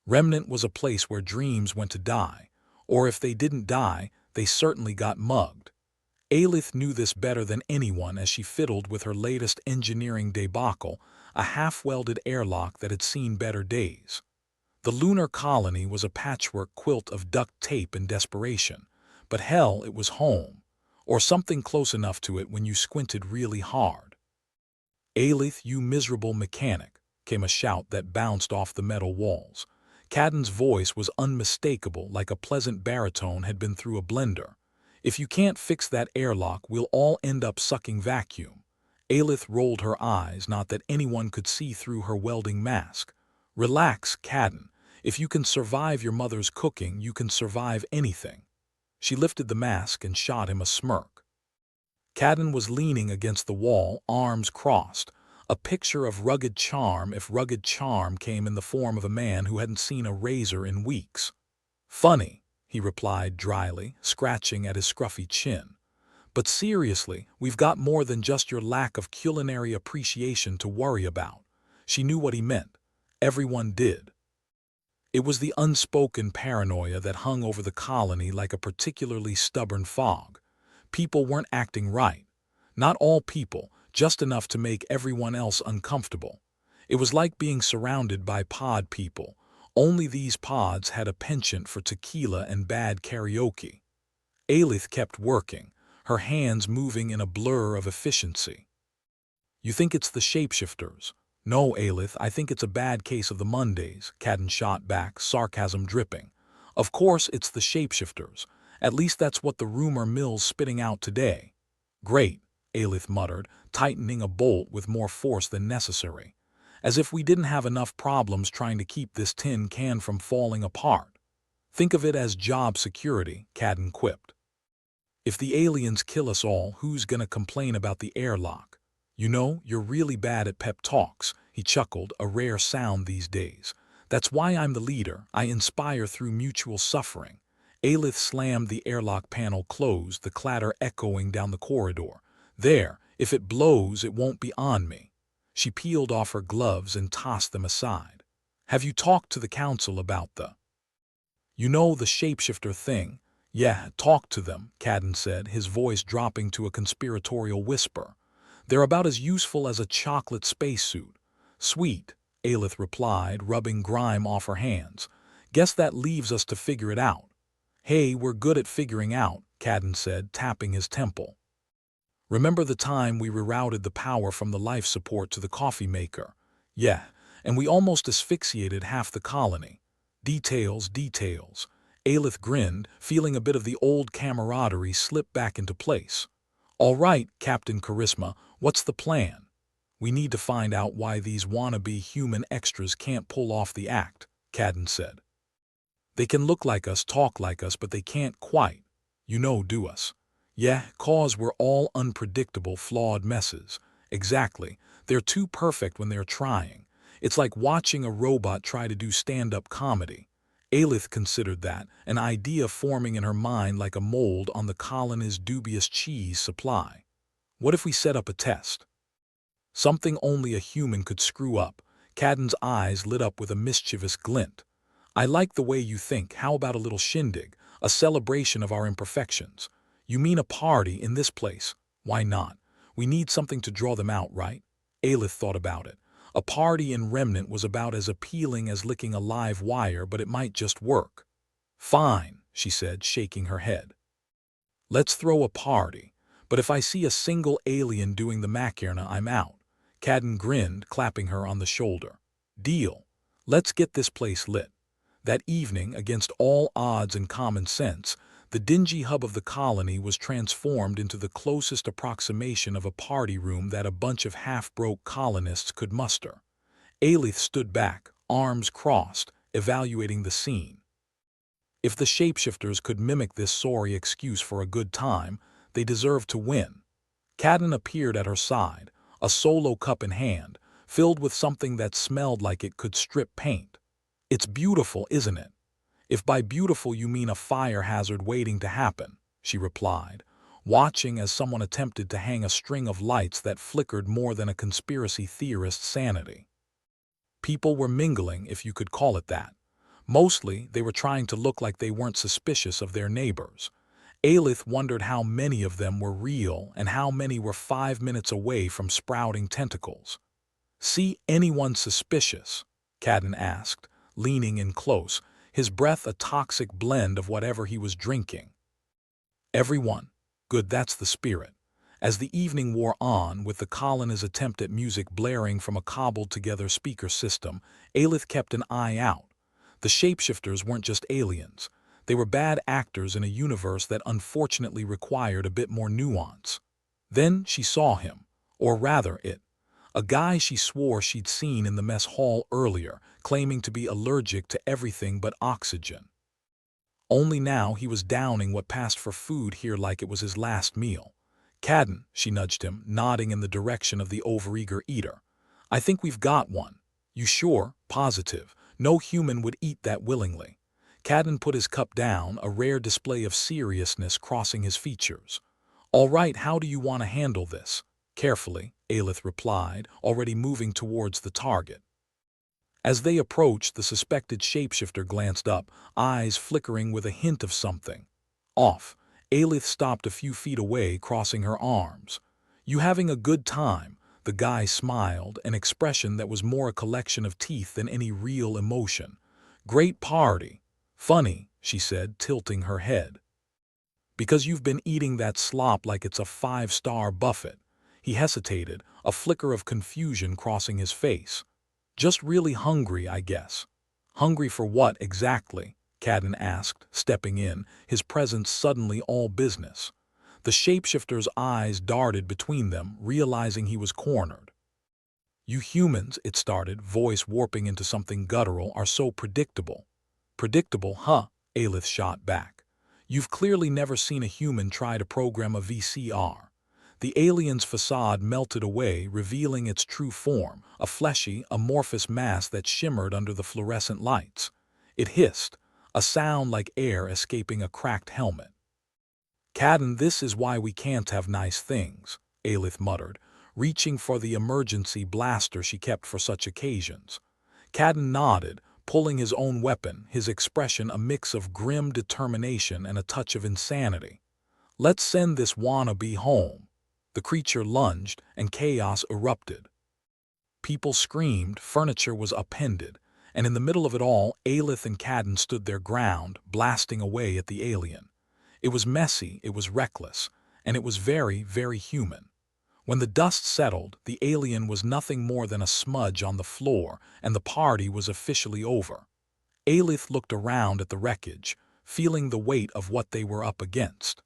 Remnant was a place where dreams went to die, or if they didn't die, they certainly got mugged. Aelith knew this better than anyone as she fiddled with her latest engineering debacle, a half-welded airlock that had seen better days. The lunar colony was a patchwork quilt of duct tape and desperation, but hell, it was home, or something close enough to it when you squinted really hard. "Aelith, you miserable mechanic," came a shout that bounced off the metal walls. Cadden's voice was unmistakable, like a pleasant baritone had been through a blender. "If you can't fix that airlock, we'll all end up sucking vacuum." Aelith rolled her eyes, not that anyone could see through her welding mask. "Relax, Cadden. If you can survive your mother's cooking, you can survive anything." She lifted the mask and shot him a smirk. Cadden was leaning against the wall, arms crossed, a picture of rugged charm if rugged charm came in the form of a man who hadn't seen a razor in weeks. "Funny," he replied dryly, scratching at his scruffy chin. "But seriously, we've got more than just your lack of culinary appreciation to worry about." She knew what he meant. Everyone did. It was the unspoken paranoia that hung over the colony like a particularly stubborn fog. People weren't acting right. Not all people, just enough to make everyone else uncomfortable. It was like being surrounded by pod people. Only these pods had a penchant for tequila and bad karaoke. Aelith kept working, her hands moving in a blur of efficiency. "You think it's the shapeshifters?" "No, Aelith, I think it's a bad case of the Mondays," Cadden shot back, sarcasm dripping. "Of course it's the shapeshifters. At least that's what the rumor mill's spitting out today." "Great," Aelith muttered, tightening a bolt with more force than necessary. "As if we didn't have enough problems trying to keep this tin can from falling apart." "Think of it as job security," Cadden quipped. "If the aliens kill us all, who's gonna complain about the airlock?" "You know, you're really bad at pep talks," he chuckled, a rare sound these days. "That's why I'm the leader. I inspire through mutual suffering." Aelith slammed the airlock panel closed, the clatter echoing down the corridor. "There, if it blows, it won't be on me." She peeled off her gloves and tossed them aside. "Have you talked to the council about the shapeshifter thing?" "Yeah, talked to them," Cadden said, his voice dropping to a conspiratorial whisper. "They're about as useful as a chocolate spacesuit." "Sweet," Aelith replied, rubbing grime off her hands. "Guess that leaves us to figure it out." "Hey, we're good at figuring out," Cadden said, tapping his temple. "Remember the time we rerouted the power from the life support to the coffee maker?" "Yeah, and we almost asphyxiated half the colony." "Details, details." Aelith grinned, feeling a bit of the old camaraderie slip back into place. "All right, Captain Charisma, what's the plan?" "We need to find out why these wannabe human extras can't pull off the act," Cadden said. "They can look like us, talk like us, but they can't quite, do us." "Yeah, 'cause we're all unpredictable, flawed messes." "Exactly. They're too perfect when they're trying. It's like watching a robot try to do stand-up comedy." Aelith considered that, an idea forming in her mind like a mold on the colony's dubious cheese supply. "What if we set up a test?" "Something only a human could screw up." Cadden's eyes lit up with a mischievous glint. "I like the way you think. How about a little shindig, a celebration of our imperfections?" "You mean a party in this place?" "Why not? We need something to draw them out, right?" Aelith thought about it. A party in Remnant was about as appealing as licking a live wire, but it might just work. "Fine," she said, shaking her head. "Let's throw a party. But if I see a single alien doing the Macarena, I'm out." Cadden grinned, clapping her on the shoulder. "Deal. Let's get this place lit." That evening, against all odds and common sense, the dingy hub of the colony was transformed into the closest approximation of a party room that a bunch of half-broke colonists could muster. Aelith stood back, arms crossed, evaluating the scene. If the shapeshifters could mimic this sorry excuse for a good time, they deserved to win. Cadden appeared at her side, a solo cup in hand, filled with something that smelled like it could strip paint. "It's beautiful, isn't it?" "If by beautiful you mean a fire hazard waiting to happen," she replied, watching as someone attempted to hang a string of lights that flickered more than a conspiracy theorist's sanity. People were mingling, if you could call it that. Mostly, they were trying to look like they weren't suspicious of their neighbors. Aelith wondered how many of them were real and how many were 5 minutes away from sprouting tentacles. "See anyone suspicious?" Cadden asked, leaning in close, his breath a toxic blend of whatever he was drinking. "Everyone. Good, that's the spirit." As the evening wore on, with the colonists' attempt at music blaring from a cobbled-together speaker system, Aelith kept an eye out. The shapeshifters weren't just aliens. They were bad actors in a universe that unfortunately required a bit more nuance. Then she saw him, or rather it. A guy she swore she'd seen in the mess hall earlier, claiming to be allergic to everything but oxygen. Only now he was downing what passed for food here like it was his last meal. "Cadden," she nudged him, nodding in the direction of the overeager eater. "I think we've got one." "You sure?" "Positive. No human would eat that willingly." Cadden put his cup down, a rare display of seriousness crossing his features. "All right, how do you want to handle this?" "Carefully," Aelith replied, already moving towards the target. As they approached, the suspected shapeshifter glanced up, eyes flickering with a hint of something. Off. Aelith stopped a few feet away, crossing her arms. "You having a good time?" The guy smiled, an expression that was more a collection of teeth than any real emotion. "Great party." "Funny," she said, tilting her head. "Because you've been eating that slop like it's a 5-star buffet." He hesitated, a flicker of confusion crossing his face. "Just really hungry, I guess." "Hungry for what exactly?" Cadden asked, stepping in, his presence suddenly all business. The shapeshifter's eyes darted between them, realizing he was cornered. "You humans," it started, voice warping into something guttural, "are so predictable." "Predictable, huh?" Aelith shot back. "You've clearly never seen a human try to program a VCR." The alien's facade melted away, revealing its true form, a fleshy, amorphous mass that shimmered under the fluorescent lights. It hissed, a sound like air escaping a cracked helmet. "Cadden, this is why we can't have nice things," Aelith muttered, reaching for the emergency blaster she kept for such occasions. Cadden nodded, pulling his own weapon, his expression a mix of grim determination and a touch of insanity. "Let's send this wannabe home." The creature lunged, and chaos erupted. People screamed, furniture was upended, and in the middle of it all, Aelith and Cadden stood their ground, blasting away at the alien. It was messy, it was reckless, and it was very, very human. When the dust settled, the alien was nothing more than a smudge on the floor, and the party was officially over. Aelith looked around at the wreckage, feeling the weight of what they were up against.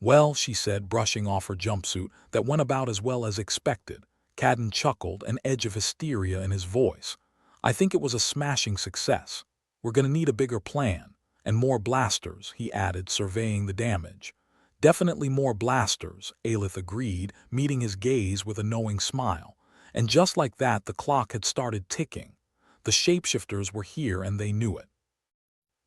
"Well," she said, brushing off her jumpsuit, "that went about as well as expected." Cadden chuckled, an edge of hysteria in his voice. "I think it was a smashing success. We're gonna need a bigger plan. And more blasters," he added, surveying the damage. "Definitely more blasters," Aelith agreed, meeting his gaze with a knowing smile. And just like that, the clock had started ticking. The shapeshifters were here and they knew it.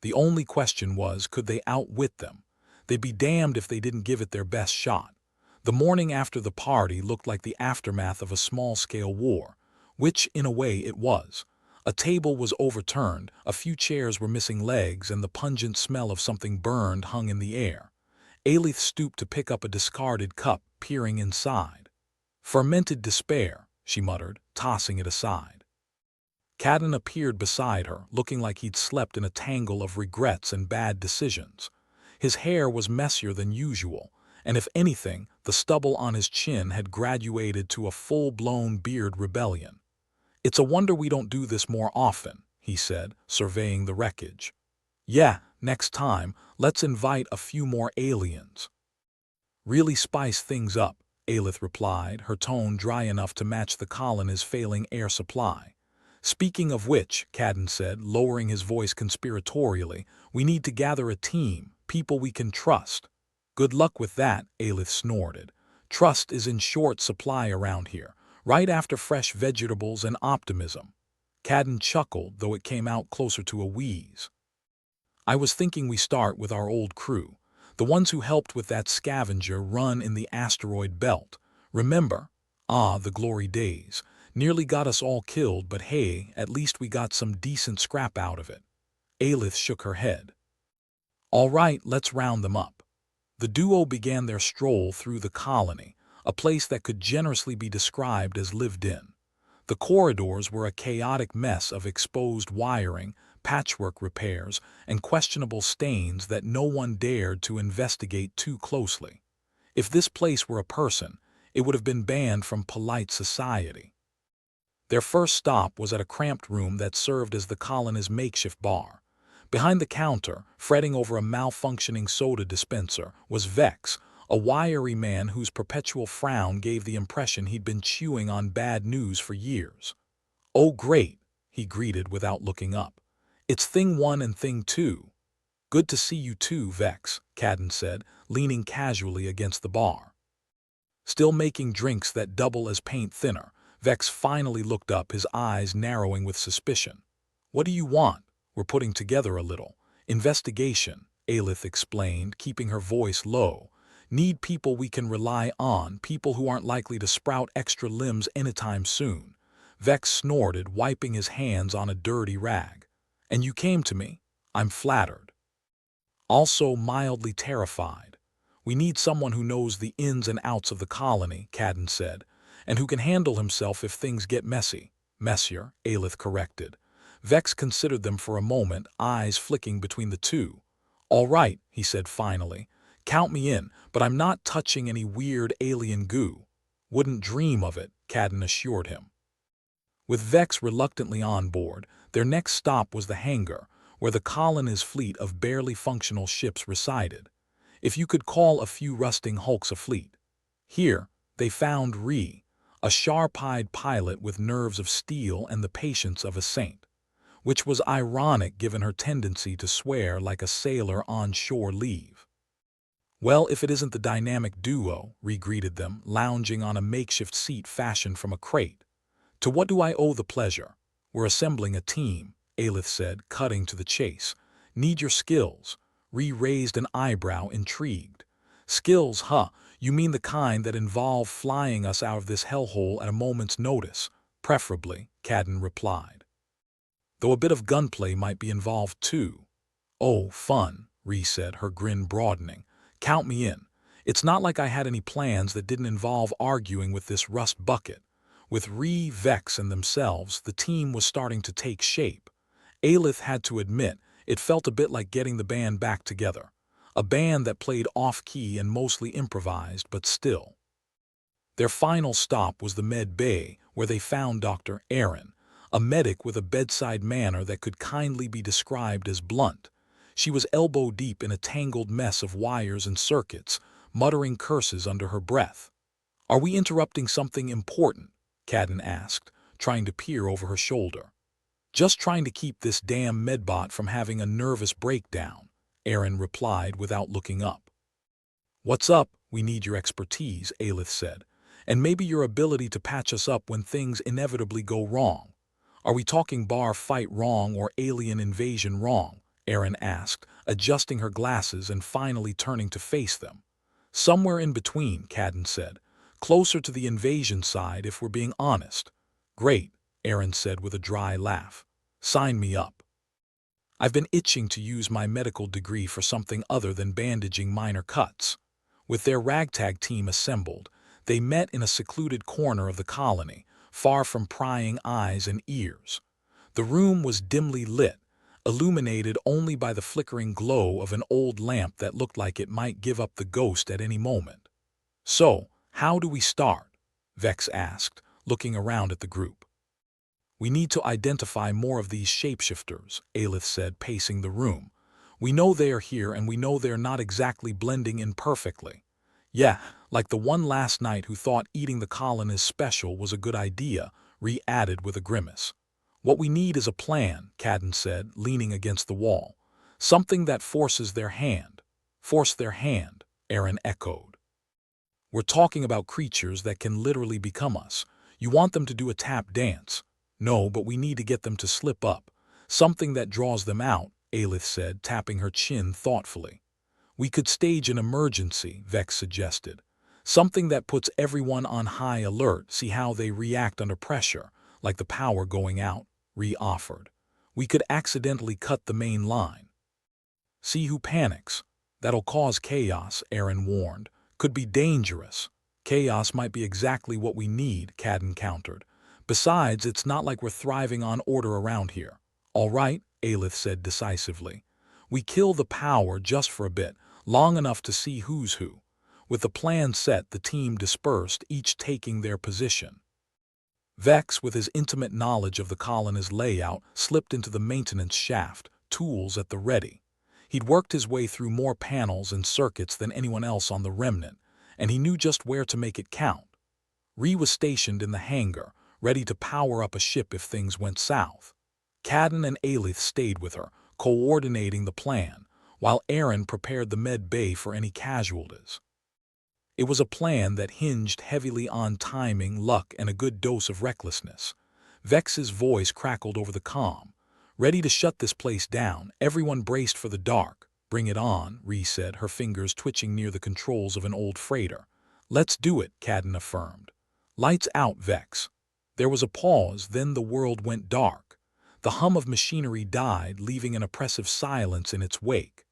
The only question was, could they outwit them? They'd be damned if they didn't give it their best shot. The morning after the party looked like the aftermath of a small-scale war, which, in a way, it was. A table was overturned, a few chairs were missing legs, and the pungent smell of something burned hung in the air. Aelith stooped to pick up a discarded cup, peering inside. "Fermented despair," she muttered, tossing it aside. Cadden appeared beside her, looking like he'd slept in a tangle of regrets and bad decisions. His hair was messier than usual, and if anything, the stubble on his chin had graduated to a full-blown beard rebellion. "It's a wonder we don't do this more often," he said, surveying the wreckage. "Yeah, next time, let's invite a few more aliens." "Really spice things up," Aelith replied, her tone dry enough to match the colony's failing air supply. "Speaking of which," Cadden said, lowering his voice conspiratorially, "we need to gather a team, people we can trust." "Good luck with that," Aelith snorted. "Trust is in short supply around here, right after fresh vegetables and optimism." Cadden chuckled, though it came out closer to a wheeze. "I was thinking we start with our old crew, the ones who helped with that scavenger run in the asteroid belt. Remember? Ah, the glory days. Nearly got us all killed, but hey, at least we got some decent scrap out of it." Aelith shook her head. All right, let's round them up. The duo began their stroll through the colony, a place that could generously be described as lived in. The corridors were a chaotic mess of exposed wiring, patchwork repairs, and questionable stains that no one dared to investigate too closely. If this place were a person, it would have been banned from polite society. Their first stop was at a cramped room that served as the colony's makeshift bar. Behind the counter, fretting over a malfunctioning soda dispenser, was Vex, a wiry man whose perpetual frown gave the impression he'd been chewing on bad news for years. "Oh great," he greeted without looking up. "It's Thing 1 and Thing 2. "Good to see you too, Vex," Cadden said, leaning casually against the bar. Still making drinks that double as paint thinner, Vex finally looked up, his eyes narrowing with suspicion. "What do you want? We're putting together a little investigation," Aelith explained, keeping her voice low. "Need people we can rely on, people who aren't likely to sprout extra limbs anytime soon." Vex snorted, wiping his hands on a dirty rag. "And you came to me? I'm flattered. Also mildly terrified. We need someone who knows the ins and outs of the colony," Cadden said, "and who can handle himself if things get messy." "Messier," Aelith corrected. Vex considered them for a moment, eyes flicking between the two. "All right," he said finally. "Count me in, but I'm not touching any weird alien goo." "Wouldn't dream of it," Cadden assured him. With Vex reluctantly on board, their next stop was the hangar, where the colony's fleet of barely functional ships resided. If you could call a few rusting hulks a fleet. Here, they found Ree, a sharp-eyed pilot with nerves of steel and the patience of a saint. Which was ironic given her tendency to swear like a sailor on shore leave. "Well, if it isn't the dynamic duo," Ree greeted them, lounging on a makeshift seat fashioned from a crate. "To what do I owe the pleasure?" "We're assembling a team," Aelith said, cutting to the chase. "Need your skills." Ree raised an eyebrow, intrigued. "Skills, huh? You mean the kind that involve flying us out of this hellhole at a moment's notice?" "Preferably," Cadden replied. "Though a bit of gunplay might be involved too." "Oh, fun," Ree said, her grin broadening. "Count me in. It's not like I had any plans that didn't involve arguing with this rust bucket." With Ree, Vex, and themselves, the team was starting to take shape. Aelith had to admit it felt a bit like getting the band back together. A band that played off-key and mostly improvised, but still. Their final stop was the med bay, where they found Dr. Aaron, a medic with a bedside manner that could kindly be described as blunt. She was elbow-deep in a tangled mess of wires and circuits, muttering curses under her breath. "Are we interrupting something important?" Cadden asked, trying to peer over her shoulder. "Just trying to keep this damn medbot from having a nervous breakdown," Aaron replied without looking up. "What's up? We need your expertise," Aelith said, "and maybe your ability to patch us up when things inevitably go wrong." "Are we talking bar fight wrong or alien invasion wrong?" Aaron asked, adjusting her glasses and finally turning to face them. "Somewhere in between," Cadden said. "Closer to the invasion side if we're being honest." "Great," Aaron said with a dry laugh. "Sign me up. I've been itching to use my medical degree for something other than bandaging minor cuts." With their ragtag team assembled, they met in a secluded corner of the colony, far from prying eyes and ears. The room was dimly lit, illuminated only by the flickering glow of an old lamp that looked like it might give up the ghost at any moment. "So, how do we start?" Vex asked, looking around at the group. "We need to identify more of these shapeshifters," Aelith said, pacing the room. "We know they are here and we know they're not exactly blending in perfectly." "Yeah, like the one last night who thought eating the colonists special was a good idea," Ree added with a grimace. "What we need is a plan," Cadden said, leaning against the wall. "Something that forces their hand." "Force their hand," Aaron echoed. "We're talking about creatures that can literally become us. You want them to do a tap dance." "No, but we need to get them to slip up. Something that draws them out," Aelith said, tapping her chin thoughtfully. "We could stage an emergency," Vex suggested. "Something that puts everyone on high alert, see how they react under pressure, like the power going out," Ree offered. We could accidentally cut the main line. See who panics. That'll cause chaos, Aaron warned. Could be dangerous. Chaos might be exactly what we need, Cadden countered. Besides, it's not like we're thriving on order around here. All right, Aelith said decisively. We kill the power just for a bit, long enough to see who's who. With the plan set, the team dispersed, each taking their position. Vex, with his intimate knowledge of the colony's layout, slipped into the maintenance shaft, tools at the ready. He'd worked his way through more panels and circuits than anyone else on the remnant, and he knew just where to make it count. Ree was stationed in the hangar, ready to power up a ship if things went south. Cadden and Aelith stayed with her, coordinating the plan, while Aaron prepared the med bay for any casualties. It was a plan that hinged heavily on timing, luck, and a good dose of recklessness. Vex's voice crackled over the comm. Ready to shut this place down, everyone braced for the dark. Bring it on, Ree said, her fingers twitching near the controls of an old freighter. Let's do it, Cadden affirmed. Lights out, Vex. There was a pause, then the world went dark. The hum of machinery died, leaving an oppressive silence in its wake.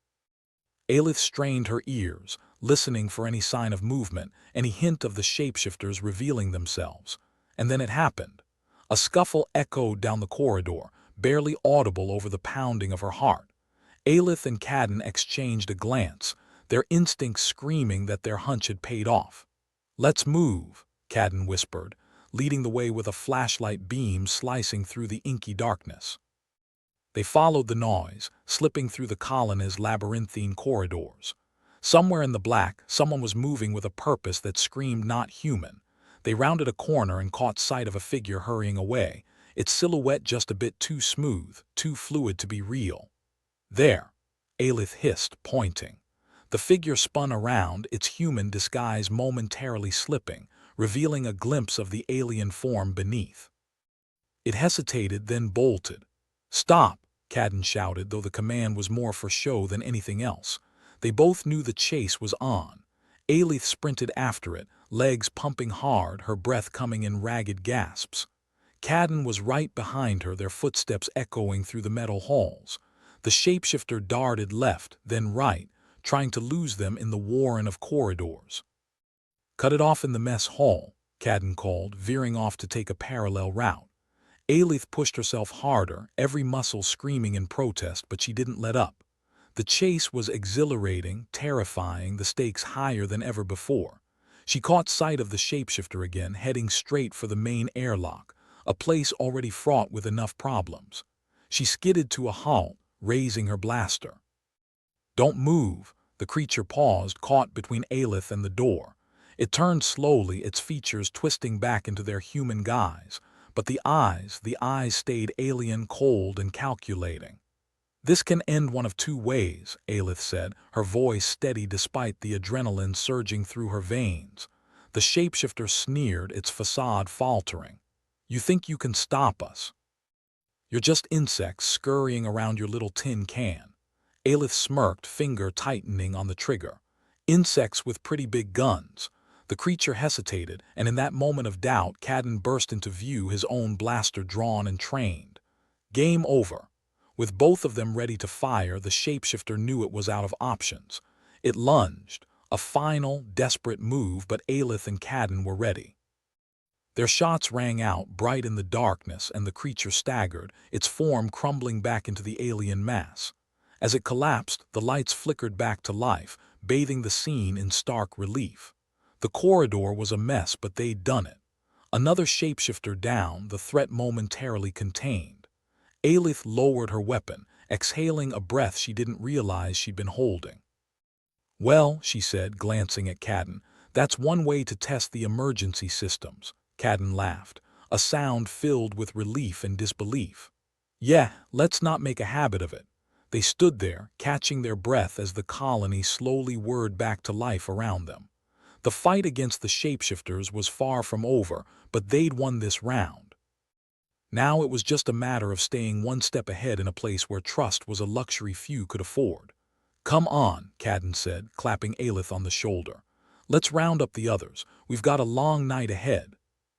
Aelith strained her ears, listening for any sign of movement, any hint of the shapeshifters revealing themselves. And then it happened. A scuffle echoed down the corridor, barely audible over the pounding of her heart. Aelith and Cadden exchanged a glance, their instincts screaming that their hunch had paid off. Let's move, Cadden whispered, leading the way with a flashlight beam slicing through the inky darkness. They followed the noise, slipping through the colony's labyrinthine corridors. Somewhere in the black, someone was moving with a purpose that screamed not human. They rounded a corner and caught sight of a figure hurrying away, its silhouette just a bit too smooth, too fluid to be real. There, Aelith hissed, pointing. The figure spun around, its human disguise momentarily slipping, revealing a glimpse of the alien form beneath. It hesitated, then bolted. Stop, Cadden shouted, though the command was more for show than anything else. They both knew the chase was on. Aelith sprinted after it, legs pumping hard, her breath coming in ragged gasps. Cadden was right behind her, their footsteps echoing through the metal halls. The shapeshifter darted left, then right, trying to lose them in the warren of corridors. Cut it off in the mess hall, Cadden called, veering off to take a parallel route. Aelith pushed herself harder, every muscle screaming in protest, but she didn't let up. The chase was exhilarating, terrifying, the stakes higher than ever before. She caught sight of the shapeshifter again, heading straight for the main airlock, a place already fraught with enough problems. She skidded to a halt, raising her blaster. Don't move, the creature paused, caught between Aelith and the door. It turned slowly, its features twisting back into their human guise. But the eyes stayed alien, cold, and calculating. This can end one of two ways, Aelith said, her voice steady despite the adrenaline surging through her veins. The shapeshifter sneered, its facade faltering. You think you can stop us? You're just insects scurrying around your little tin can. Aelith smirked, finger tightening on the trigger. Insects with pretty big guns. The creature hesitated, and in that moment of doubt, Cadden burst into view, his own blaster drawn and trained. Game over. With both of them ready to fire, the shapeshifter knew it was out of options. It lunged, a final, desperate move, but Aelith and Cadden were ready. Their shots rang out, bright in the darkness, and the creature staggered, its form crumbling back into the alien mass. As it collapsed, the lights flickered back to life, bathing the scene in stark relief. The corridor was a mess, but they'd done it. Another shapeshifter down, the threat momentarily contained. Aelith lowered her weapon, exhaling a breath she didn't realize she'd been holding. Well, she said, glancing at Cadden, that's one way to test the emergency systems. Cadden laughed, a sound filled with relief and disbelief. Yeah, let's not make a habit of it. They stood there, catching their breath as the colony slowly whirred back to life around them. The fight against the shapeshifters was far from over, but they'd won this round. Now it was just a matter of staying one step ahead in a place where trust was a luxury few could afford. Come on, Cadden said, clapping Aelith on the shoulder. Let's round up the others. We've got a long night ahead.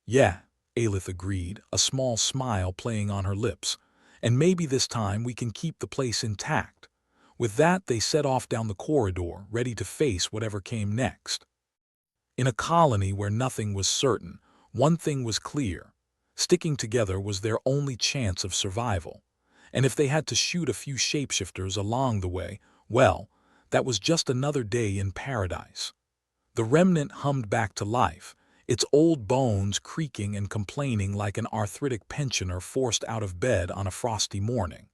Yeah, Aelith agreed, a small smile playing on her lips. and maybe this time we can keep the place intact. With that, they set off down the corridor, ready to face whatever came next. In a colony where nothing was certain, one thing was clear. Sticking together was their only chance of survival. And if they had to shoot a few shapeshifters along the way, well, that was just another day in paradise. The remnant hummed back to life, its old bones creaking and complaining like an arthritic pensioner forced out of bed on a frosty morning.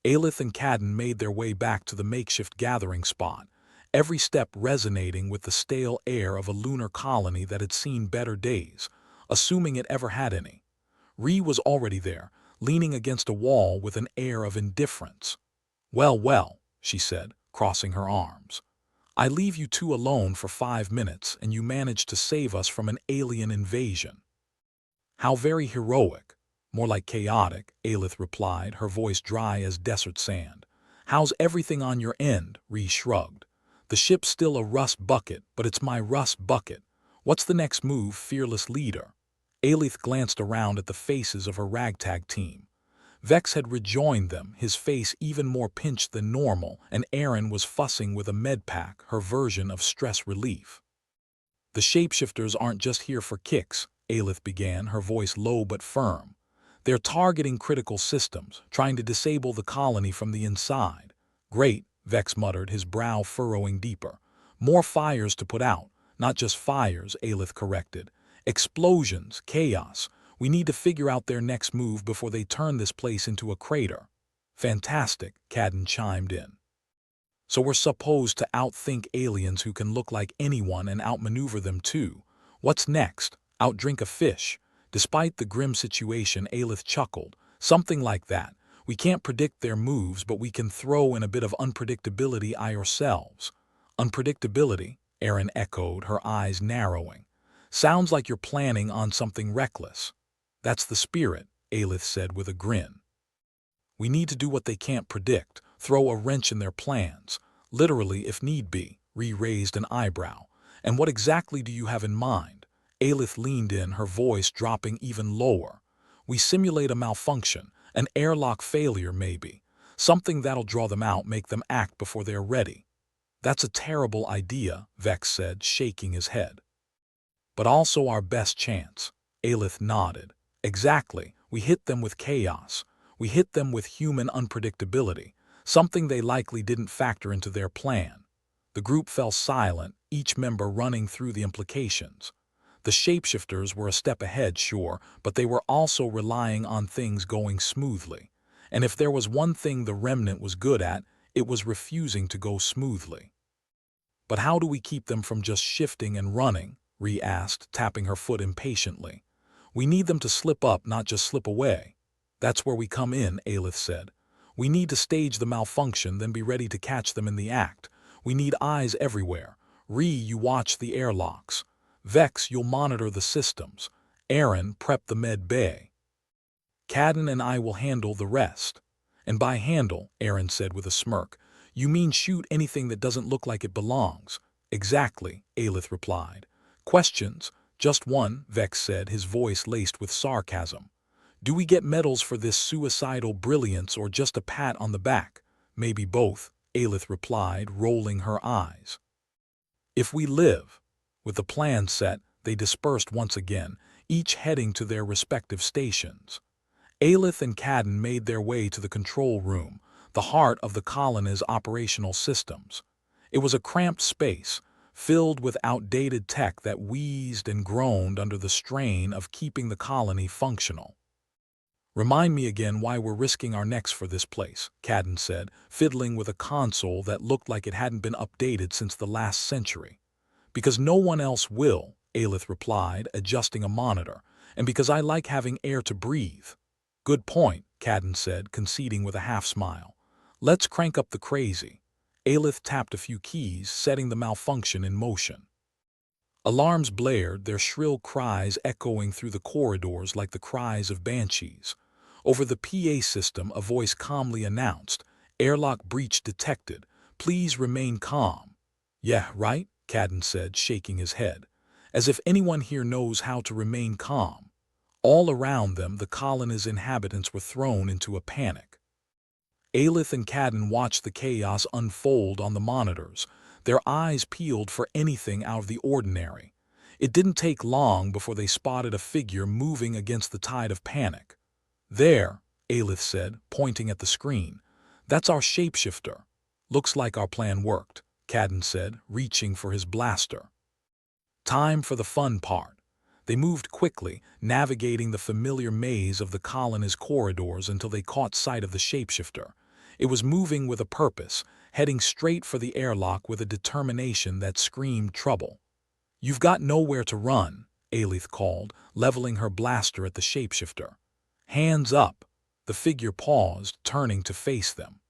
Aelith and Cadden made their way back to the makeshift gathering spot, every step resonating with the stale air of a lunar colony that had seen better days, assuming it ever had any. Ree was already there, leaning against a wall with an air of indifference. "Well, well," she said, crossing her arms. "I leave you two alone for 5 minutes, and you manage to save us from an alien invasion." "How very heroic." "More like chaotic," Aelith replied, her voice dry as desert sand. "How's everything on your end?" Ree shrugged. "The ship's still a rust bucket, but it's my rust bucket. What's the next move, fearless leader?" Aelith glanced around at the faces of her ragtag team. Vex had rejoined them, his face even more pinched than normal, and Aaron was fussing with a medpack, her version of stress relief. "The shapeshifters aren't just here for kicks," Aelith began, her voice low but firm. "They're targeting critical systems, trying to disable the colony from the inside." "Great," Vex muttered, his brow furrowing deeper. "More fires to put out." "Not just fires," Aelith corrected. "Explosions, chaos. We need to figure out their next move before they turn this place into a crater." "Fantastic," Cadden chimed in. "So we're supposed to outthink aliens who can look like anyone and outmaneuver them too. What's next? Outdrink a fish?" Despite the grim situation, Aelith chuckled. "Something like that. We can't predict their moves, but we can throw in a bit of unpredictability ourselves." "Unpredictability?" Aaron echoed, her eyes narrowing. "Sounds like you're planning on something reckless." "That's the spirit," Aelith said with a grin. "We need to do what they can't predict, throw a wrench in their plans. Literally, if need be." Ree raised an eyebrow. "And what exactly do you have in mind?" Aelith leaned in, her voice dropping even lower. "We simulate a malfunction, an airlock failure maybe. Something that'll draw them out, make them act before they're ready." "That's a terrible idea," Vex said, shaking his head. "But also our best chance." Aelith nodded. "Exactly. We hit them with chaos. We hit them with human unpredictability, something they likely didn't factor into their plan." The group fell silent, each member running through the implications. The shapeshifters were a step ahead, sure, but they were also relying on things going smoothly. And if there was one thing the remnant was good at, it was refusing to go smoothly. "But how do we keep them from just shifting and running?" Ree asked, tapping her foot impatiently. "We need them to slip up, not just slip away." "That's where we come in," Aelith said. "We need to stage the malfunction, then be ready to catch them in the act. We need eyes everywhere. Ree, you watch the airlocks. Vex, you'll monitor the systems. Aaron, prep the med bay. Cadden and I will handle the rest." "And by handle," Aaron said with a smirk, "you mean shoot anything that doesn't look like it belongs." "Exactly," Aelith replied. "Questions?" "Just one," Vex said, his voice laced with sarcasm. "Do we get medals for this suicidal brilliance or just a pat on the back?" "Maybe both," Aelith replied, rolling her eyes. "If we live." With the plan set, they dispersed once again, each heading to their respective stations. Aelith and Cadden made their way to the control room, the heart of the colony's operational systems. It was a cramped space, filled with outdated tech that wheezed and groaned under the strain of keeping the colony functional. "Remind me again why we're risking our necks for this place," Cadden said, fiddling with a console that looked like it hadn't been updated since the last century. "Because no one else will," Aelith replied, adjusting a monitor, "and because I like having air to breathe." "Good point," Cadden said, conceding with a half-smile. "Let's crank up the crazy." Aelith tapped a few keys, setting the malfunction in motion. Alarms blared, their shrill cries echoing through the corridors like the cries of banshees. Over the PA system, a voice calmly announced, "Airlock breach detected. Please remain calm." "Yeah, right," Cadden said, shaking his head. "As if anyone here knows how to remain calm." All around them, the colony's inhabitants were thrown into a panic. Aelith and Cadden watched the chaos unfold on the monitors, their eyes peeled for anything out of the ordinary. It didn't take long before they spotted a figure moving against the tide of panic. "There," Aelith said, pointing at the screen. "That's our shapeshifter." "Looks like our plan worked," Cadden said, reaching for his blaster. Time for the fun part. They moved quickly, navigating the familiar maze of the colony's corridors until they caught sight of the shapeshifter. It was moving with a purpose, heading straight for the airlock with a determination that screamed trouble. "You've got nowhere to run," Aelith called, leveling her blaster at the shapeshifter. "Hands up!" The figure paused, turning to face them.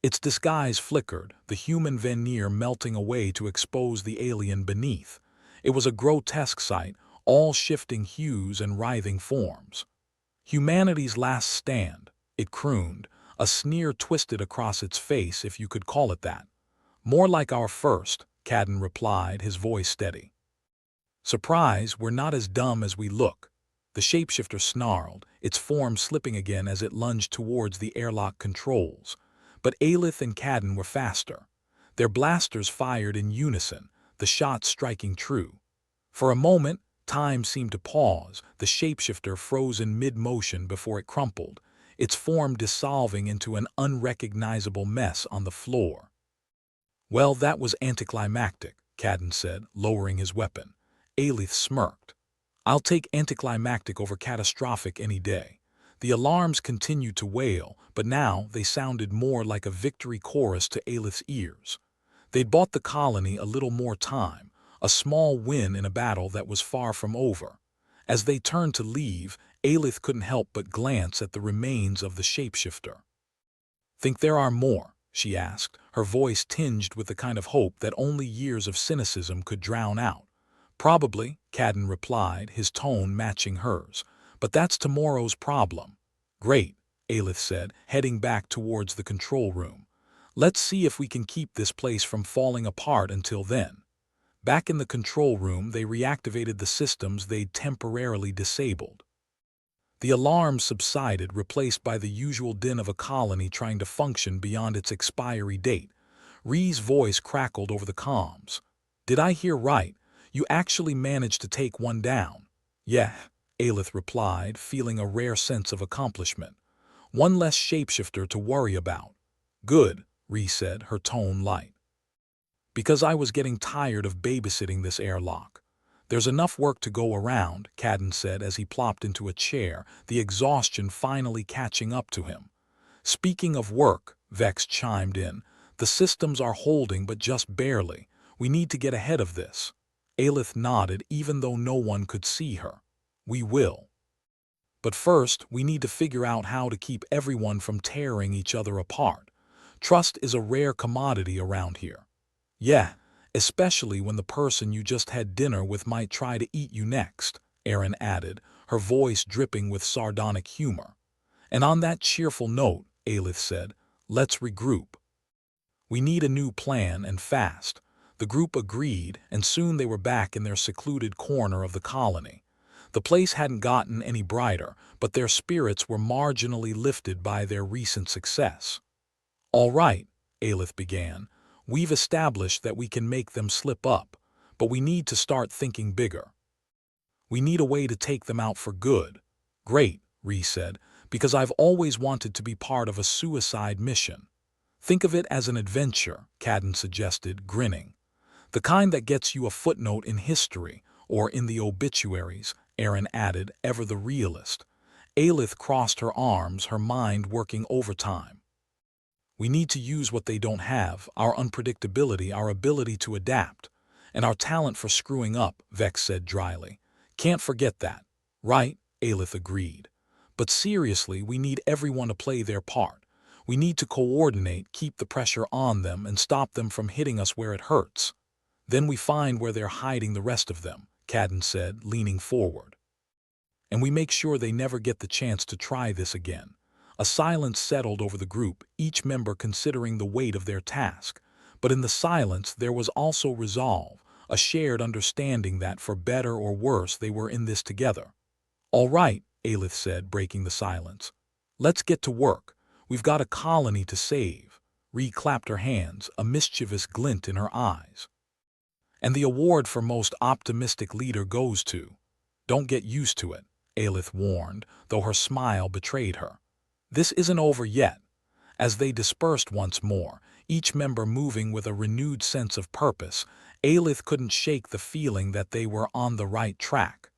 Its disguise flickered, the human veneer melting away to expose the alien beneath. It was a grotesque sight, all shifting hues and writhing forms. "Humanity's last stand," it crooned, a sneer twisted across its face, if you could call it that. "More like our first," Cadden replied, his voice steady. "Surprise, we're not as dumb as we look." The shapeshifter snarled, its form slipping again as it lunged towards the airlock controls. But Aelith and Cadden were faster. Their blasters fired in unison, the shots striking true. For a moment, time seemed to pause, the shapeshifter froze in mid-motion before it crumpled, its form dissolving into an unrecognizable mess on the floor. "Well, that was anticlimactic," Cadden said, lowering his weapon. Aelith smirked. "I'll take anticlimactic over catastrophic any day." The alarms continued to wail, but now they sounded more like a victory chorus to Aelith's ears. They'd bought the colony a little more time, a small win in a battle that was far from over. As they turned to leave, Aelith couldn't help but glance at the remains of the shapeshifter. "Think there are more?" she asked, her voice tinged with the kind of hope that only years of cynicism could drown out. "Probably," Cadden replied, his tone matching hers. "But that's tomorrow's problem." "Great," Aelith said, heading back towards the control room. "Let's see if we can keep this place from falling apart until then." Back in the control room, they reactivated the systems they'd temporarily disabled. The alarms subsided, replaced by the usual din of a colony trying to function beyond its expiry date. Ree's voice crackled over the comms. "Did I hear right? You actually managed to take one down?" "Yeah," Aelith replied, feeling a rare sense of accomplishment. "One less shapeshifter to worry about." "Good," Ree said, her tone light. "Because I was getting tired of babysitting this airlock." "There's enough work to go around," Cadden said as he plopped into a chair, the exhaustion finally catching up to him. "Speaking of work," Vex chimed in, "the systems are holding but just barely. We need to get ahead of this." Aelith nodded even though no one could see her. "We will. But first, we need to figure out how to keep everyone from tearing each other apart. Trust is a rare commodity around here." "Yeah, especially when the person you just had dinner with might try to eat you next," Erin added, her voice dripping with sardonic humor. "And on that cheerful note," Aelith said, "let's regroup. We need a new plan, and fast." The group agreed, and soon they were back in their secluded corner of the colony. The place hadn't gotten any brighter, but their spirits were marginally lifted by their recent success. "All right," Aelith began. "We've established that we can make them slip up, but we need to start thinking bigger. We need a way to take them out for good." "Great," Ree said, "because I've always wanted to be part of a suicide mission." "Think of it as an adventure," Cadden suggested, grinning. "The kind that gets you a footnote in history, or in the obituaries," Erin added, ever the realist. Aelith crossed her arms, her mind working overtime. "We need to use what they don't have, our unpredictability, our ability to adapt, and our talent for screwing up," Vex said dryly. "Can't forget that." "Right," Aelith agreed. "But seriously, we need everyone to play their part. We need to coordinate, keep the pressure on them, and stop them from hitting us where it hurts. Then we find where they're hiding the rest of them," Cadden said, leaning forward. "And we make sure they never get the chance to try this again." A silence settled over the group, each member considering the weight of their task. But in the silence there was also resolve, a shared understanding that, for better or worse, they were in this together. All right, Aelith said, breaking the silence. Let's get to work. We've got a colony to save. Ree clapped her hands, a mischievous glint in her eyes. And the award for most optimistic leader goes to. Don't get used to it, Aelith warned, though her smile betrayed her. This isn't over yet. As they dispersed once more, each member moving with a renewed sense of purpose, Aelith couldn't shake the feeling that they were on the right track.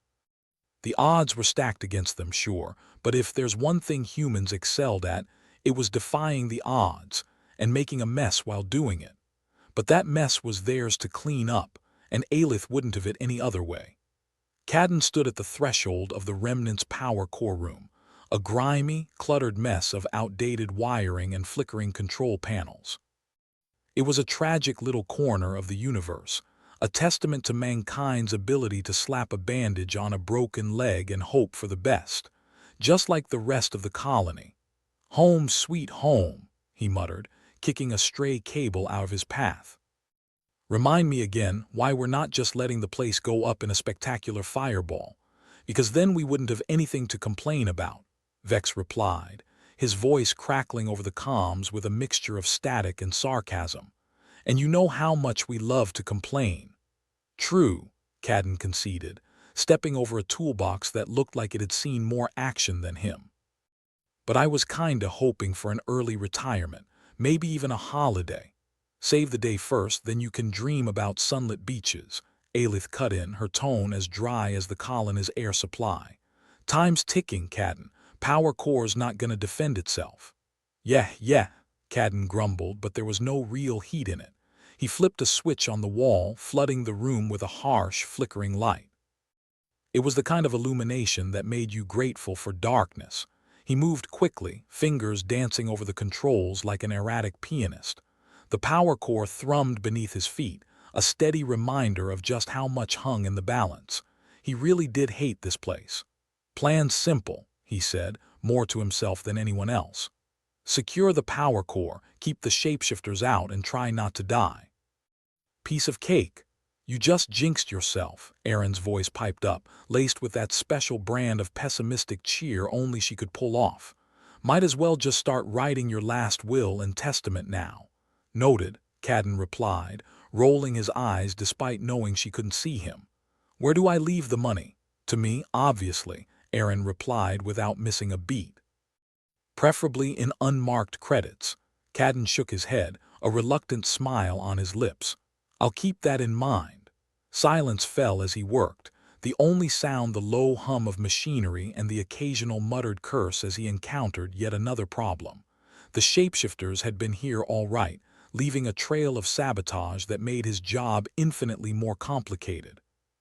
The odds were stacked against them, sure, but if there's one thing humans excelled at, it was defying the odds and making a mess while doing it. But that mess was theirs to clean up, and Aelith wouldn't have it any other way. Cadden stood at the threshold of the Remnant's power core room, a grimy, cluttered mess of outdated wiring and flickering control panels. It was a tragic little corner of the universe, a testament to mankind's ability to slap a bandage on a broken leg and hope for the best, just like the rest of the colony. "Home, sweet home," he muttered, kicking a stray cable out of his path. "Remind me again why we're not just letting the place go up in a spectacular fireball, because then we wouldn't have anything to complain about," Vex replied, his voice crackling over the comms with a mixture of static and sarcasm. "And you know how much we love to complain." "True," Cadden conceded, stepping over a toolbox that looked like it had seen more action than him. "But I was kinda hoping for an early retirement, maybe even a holiday. Save the day first, then you can dream about sunlit beaches," Aelith cut in, her tone as dry as the colony's air supply. "Time's ticking, Cadden. Power core's not gonna defend itself." Yeah, Cadden grumbled, but there was no real heat in it. He flipped a switch on the wall, flooding the room with a harsh, flickering light. It was the kind of illumination that made you grateful for darkness. He moved quickly, fingers dancing over the controls like an erratic pianist. The power core thrummed beneath his feet, a steady reminder of just how much hung in the balance. He really did hate this place. "Plan's simple," he said, more to himself than anyone else. "Secure the power core, keep the shapeshifters out, and try not to die." "Piece of cake. You just jinxed yourself," Erin's voice piped up, laced with that special brand of pessimistic cheer only she could pull off. "Might as well just start writing your last will and testament now." "Noted," Cadden replied, rolling his eyes despite knowing she couldn't see him. "Where do I leave the money?" "To me, obviously," Erin replied without missing a beat. "Preferably in unmarked credits." Cadden shook his head, a reluctant smile on his lips. "I'll keep that in mind." Silence fell as he worked, the only sound the low hum of machinery and the occasional muttered curse as he encountered yet another problem. The shapeshifters had been here all right, leaving a trail of sabotage that made his job infinitely more complicated.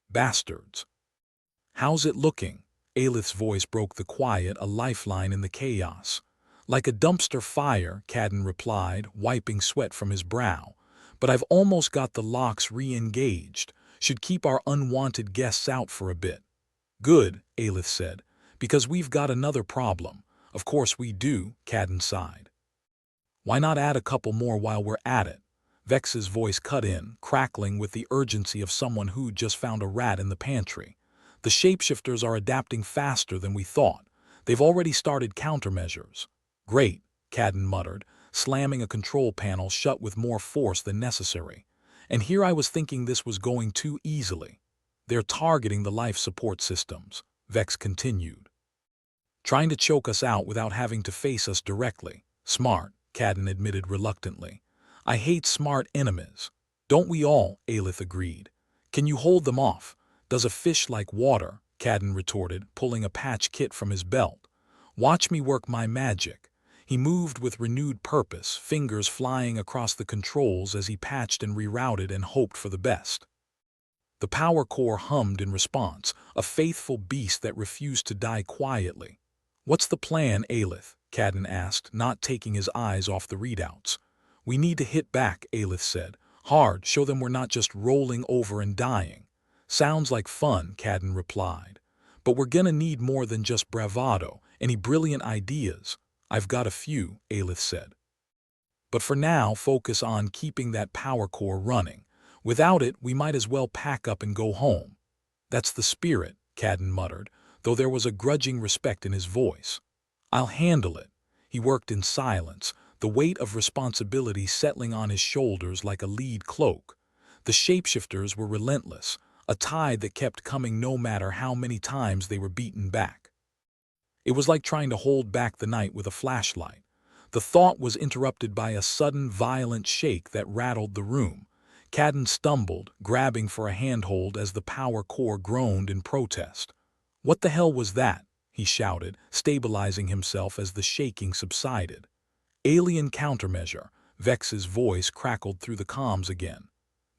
Bastards. "How's it looking?" Aelith's voice broke the quiet, a lifeline in the chaos. "Like a dumpster fire," Cadden replied, wiping sweat from his brow. "But I've almost got the locks re-engaged. Should keep our unwanted guests out for a bit." "Good," Aelith said, "because we've got another problem." "Of course we do," Cadden sighed. "Why not add a couple more while we're at it?" Vex's voice cut in, crackling with the urgency of someone who'd just found a rat in the pantry. "The shapeshifters are adapting faster than we thought. They've already started countermeasures." "Great," Cadden muttered, slamming a control panel shut with more force than necessary. "And here I was thinking this was going too easily." "They're targeting the life support systems," Vex continued. "Trying to choke us out without having to face us directly." "Smart," Cadden admitted reluctantly. "I hate smart enemies." "Don't we all?" Aelith agreed. "Can you hold them off?" "Does a fish like water?" Cadden retorted, pulling a patch kit from his belt. "Watch me work my magic." He moved with renewed purpose, fingers flying across the controls as he patched and rerouted and hoped for the best. The power core hummed in response, a faithful beast that refused to die quietly. "What's the plan, Aelith?" Cadden asked, not taking his eyes off the readouts. "We need to hit back," Aelith said. "Hard, show them we're not just rolling over and dying." "Sounds like fun," Cadden replied. "But we're gonna need more than just bravado. Any brilliant ideas?" "I've got a few," Aelith said. "But for now, focus on keeping that power core running. Without it, we might as well pack up and go home." "That's the spirit," Cadden muttered, though there was a grudging respect in his voice. "I'll handle it." He worked in silence, the weight of responsibility settling on his shoulders like a lead cloak. The shapeshifters were relentless, a tide that kept coming no matter how many times they were beaten back. It was like trying to hold back the night with a flashlight. The thought was interrupted by a sudden violent shake that rattled the room. Cadden stumbled, grabbing for a handhold as the power core groaned in protest. "What the hell was that?" he shouted, stabilizing himself as the shaking subsided. "Alien countermeasure," Vex's voice crackled through the comms again.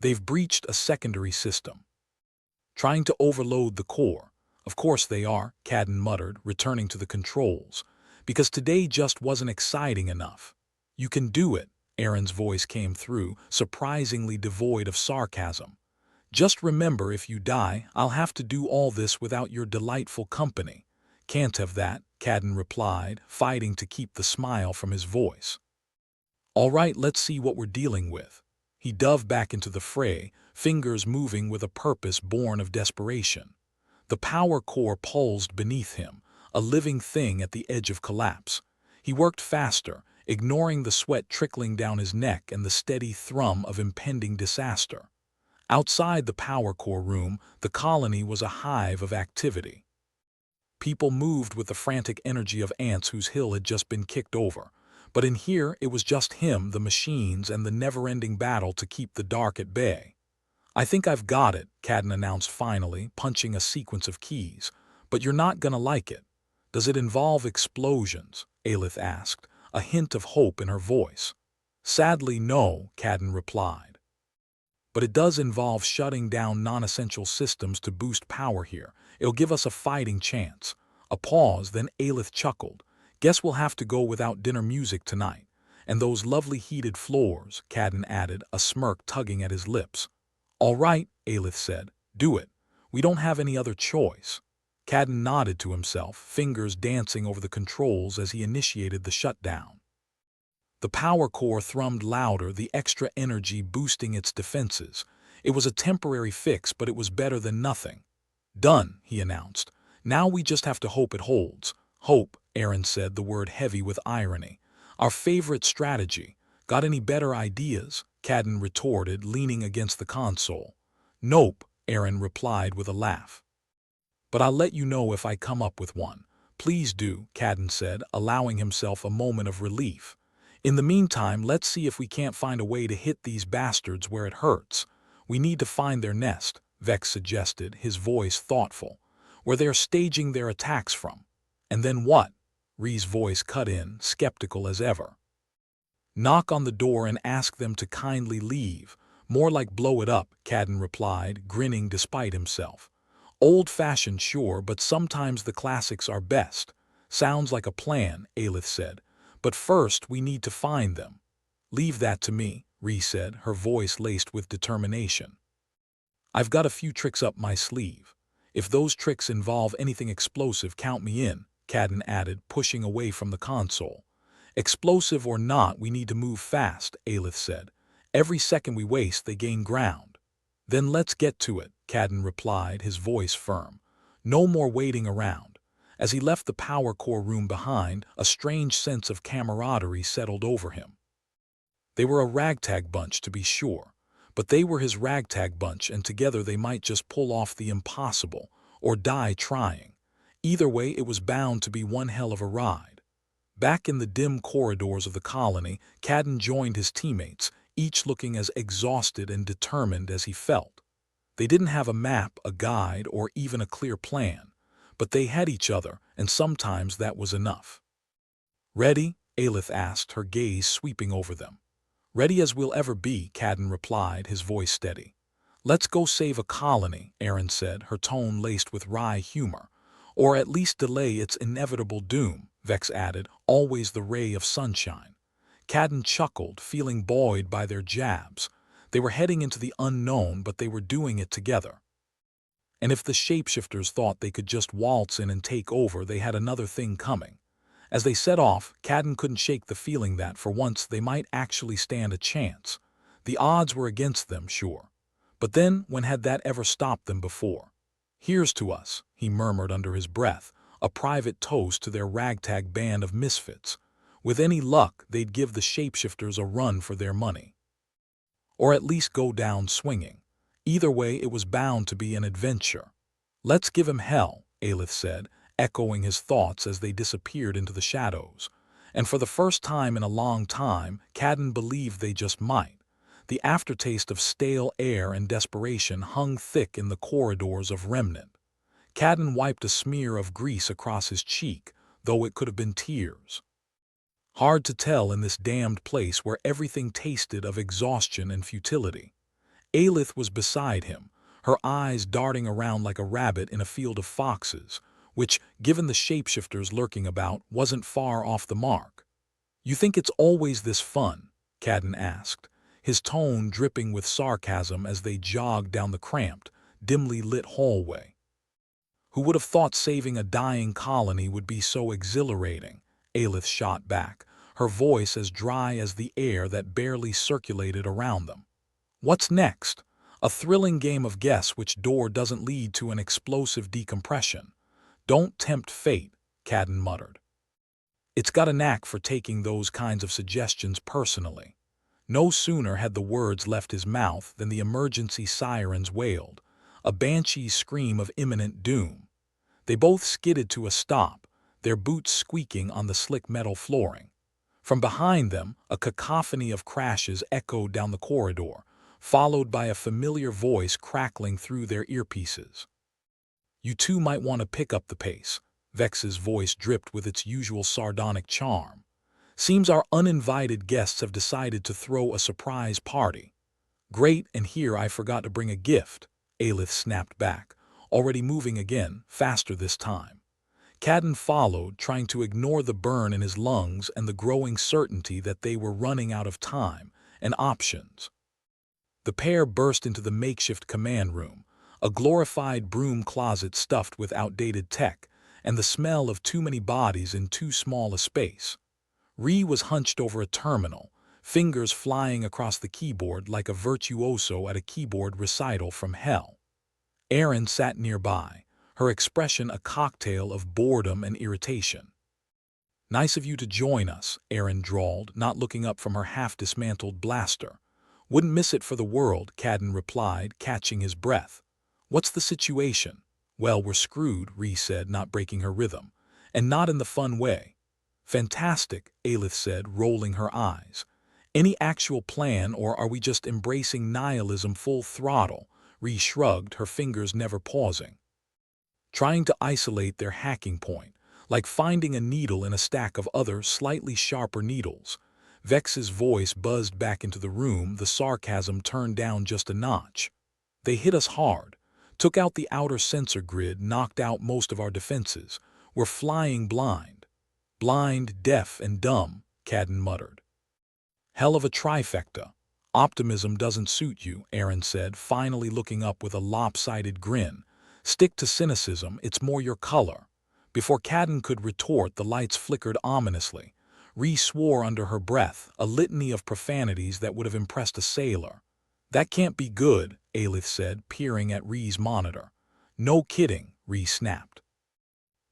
"They've breached a secondary system. Trying to overload the core." "Of course they are," Cadden muttered, returning to the controls. "Because today just wasn't exciting enough." "You can do it," Aaron's voice came through, surprisingly devoid of sarcasm. "Just remember, if you die, I'll have to do all this without your delightful company." "Can't have that," Cadden replied, fighting to keep the smile from his voice. "All right, let's see what we're dealing with." He dove back into the fray, fingers moving with a purpose born of desperation. The power core pulsed beneath him, a living thing at the edge of collapse. He worked faster, ignoring the sweat trickling down his neck and the steady thrum of impending disaster. Outside the power core room, the colony was a hive of activity. People moved with the frantic energy of ants whose hill had just been kicked over. But in here, it was just him, the machines, and the never-ending battle to keep the dark at bay. "I think I've got it," Cadden announced finally, punching a sequence of keys. "But you're not gonna like it." "Does it involve explosions?" Aelith asked, a hint of hope in her voice. "Sadly, no," Cadden replied. "But it does involve shutting down non-essential systems to boost power here. It'll give us a fighting chance." A pause, then Aelith chuckled. "Guess we'll have to go without dinner music tonight. And those lovely heated floors," Cadden added, a smirk tugging at his lips. "All right," Aelith said. "Do it. We don't have any other choice." Cadden nodded to himself, fingers dancing over the controls as he initiated the shutdown. The power core thrummed louder, the extra energy boosting its defenses. It was a temporary fix, but it was better than nothing. "Done," he announced. "Now we just have to hope it holds." "Hope," Aaron said, the word heavy with irony. "Our favorite strategy. Got any better ideas?" Cadden retorted, leaning against the console. "Nope," Aaron replied with a laugh. "But I'll let you know if I come up with one." "Please do," Cadden said, allowing himself a moment of relief. "In the meantime, let's see if we can't find a way to hit these bastards where it hurts." "We need to find their nest," Vex suggested, his voice thoughtful. "Where they're staging their attacks from." "And then what?" Ree's voice cut in, skeptical as ever. "Knock on the door and ask them to kindly leave." "More like blow it up," Cadden replied, grinning despite himself. "Old-fashioned, sure, but sometimes the classics are best." "Sounds like a plan," Aelith said. "But first we need to find them." "Leave that to me," Ree said, her voice laced with determination. "I've got a few tricks up my sleeve. If those tricks involve anything explosive, count me in," Cadden added, pushing away from the console. "Explosive or not, we need to move fast," Aelith said. "Every second we waste, they gain ground." "Then let's get to it," Cadden replied, his voice firm. "No more waiting around." As he left the power core room behind, a strange sense of camaraderie settled over him. They were a ragtag bunch, to be sure, but they were his ragtag bunch, and together they might just pull off the impossible, or die trying. Either way, it was bound to be one hell of a ride. Back in the dim corridors of the colony, Cadden joined his teammates, each looking as exhausted and determined as he felt. They didn't have a map, a guide, or even a clear plan, but they had each other, and sometimes that was enough. "Ready?" Aelith asked, her gaze sweeping over them. "Ready as we'll ever be," Cadden replied, his voice steady. "Let's go save a colony," Aaron said, her tone laced with wry humor. "Or at least delay its inevitable doom," Vex added, always the ray of sunshine. Cadden chuckled, feeling buoyed by their jabs. They were heading into the unknown, but they were doing it together. And if the shapeshifters thought they could just waltz in and take over, they had another thing coming. As they set off, Cadden couldn't shake the feeling that, for once, they might actually stand a chance. The odds were against them, sure. But then, when had that ever stopped them before? "Here's to us," he murmured under his breath, a private toast to their ragtag band of misfits. With any luck, they'd give the shapeshifters a run for their money. Or at least go down swinging. Either way, it was bound to be an adventure. "Let's give him hell," Aelith said, echoing his thoughts as they disappeared into the shadows. And for the first time in a long time, Cadden believed they just might. The aftertaste of stale air and desperation hung thick in the corridors of Remnant. Cadden wiped a smear of grease across his cheek, though it could have been tears. Hard to tell in this damned place where everything tasted of exhaustion and futility. Aelith was beside him, her eyes darting around like a rabbit in a field of foxes, which, given the shapeshifters lurking about, wasn't far off the mark. "You think it's always this fun?" Cadden asked, his tone dripping with sarcasm as they jogged down the cramped, dimly lit hallway. "Who would have thought saving a dying colony would be so exhilarating?" Aelith shot back, her voice as dry as the air that barely circulated around them. "What's next? A thrilling game of guess which door doesn't lead to an explosive decompression. Don't tempt fate," Cadden muttered. "It's got a knack for taking those kinds of suggestions personally." No sooner had the words left his mouth than the emergency sirens wailed, a banshee's scream of imminent doom. They both skidded to a stop, their boots squeaking on the slick metal flooring. From behind them, a cacophony of crashes echoed down the corridor, followed by a familiar voice crackling through their earpieces. "You two might want to pick up the pace." Vex's voice dripped with its usual sardonic charm. "Seems our uninvited guests have decided to throw a surprise party." "Great, and here I forgot to bring a gift," Aelith snapped back, already moving again, faster this time. Cadden followed, trying to ignore the burn in his lungs and the growing certainty that they were running out of time and options. The pair burst into the makeshift command room, a glorified broom closet stuffed with outdated tech, and the smell of too many bodies in too small a space. Ree was hunched over a terminal, fingers flying across the keyboard like a virtuoso at a keyboard recital from hell. Erin sat nearby, her expression a cocktail of boredom and irritation. "Nice of you to join us," Erin drawled, not looking up from her half-dismantled blaster. "Wouldn't miss it for the world," Cadden replied, catching his breath. "What's the situation?" "Well, we're screwed," Ree said, not breaking her rhythm. "And not in the fun way." "Fantastic," Aelith said, rolling her eyes. "Any actual plan, or are we just embracing nihilism full throttle?" Ree shrugged, her fingers never pausing. "Trying to isolate their hacking point, like finding a needle in a stack of other, slightly sharper needles." Vex's voice buzzed back into the room, the sarcasm turned down just a notch. "They hit us hard. Took out the outer sensor grid, knocked out most of our defenses. We're flying blind." "Blind, deaf, and dumb," Cadden muttered. "Hell of a trifecta." "Optimism doesn't suit you," Erin said, finally looking up with a lopsided grin. "Stick to cynicism, it's more your color." Before Cadden could retort, the lights flickered ominously. Ree swore under her breath, a litany of profanities that would have impressed a sailor. "That can't be good," Aelith said, peering at Ree's monitor. "No kidding," Ree snapped.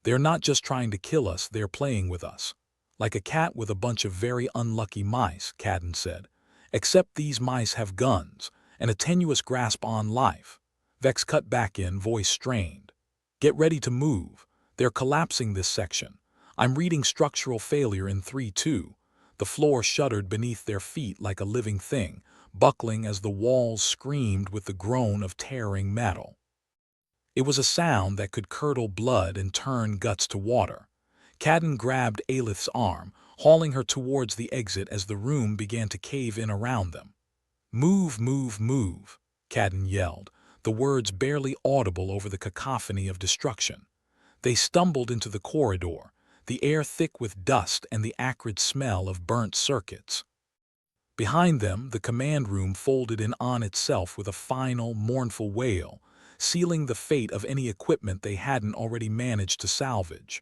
"They're not just trying to kill us, they're playing with us. Like a cat with a bunch of very unlucky mice," Cadden said. "Except these mice have guns, and a tenuous grasp on life." Vex cut back in, voice strained. "Get ready to move. They're collapsing this section. I'm reading structural failure in 3-2. The floor shuddered beneath their feet like a living thing, buckling as the walls screamed with the groan of tearing metal. It was a sound that could curdle blood and turn guts to water. Cadden grabbed Aelith's arm, hauling her towards the exit as the room began to cave in around them. "Move, move, move," Cadden yelled, the words barely audible over the cacophony of destruction. They stumbled into the corridor, the air thick with dust and the acrid smell of burnt circuits. Behind them, the command room folded in on itself with a final, mournful wail, sealing the fate of any equipment they hadn't already managed to salvage.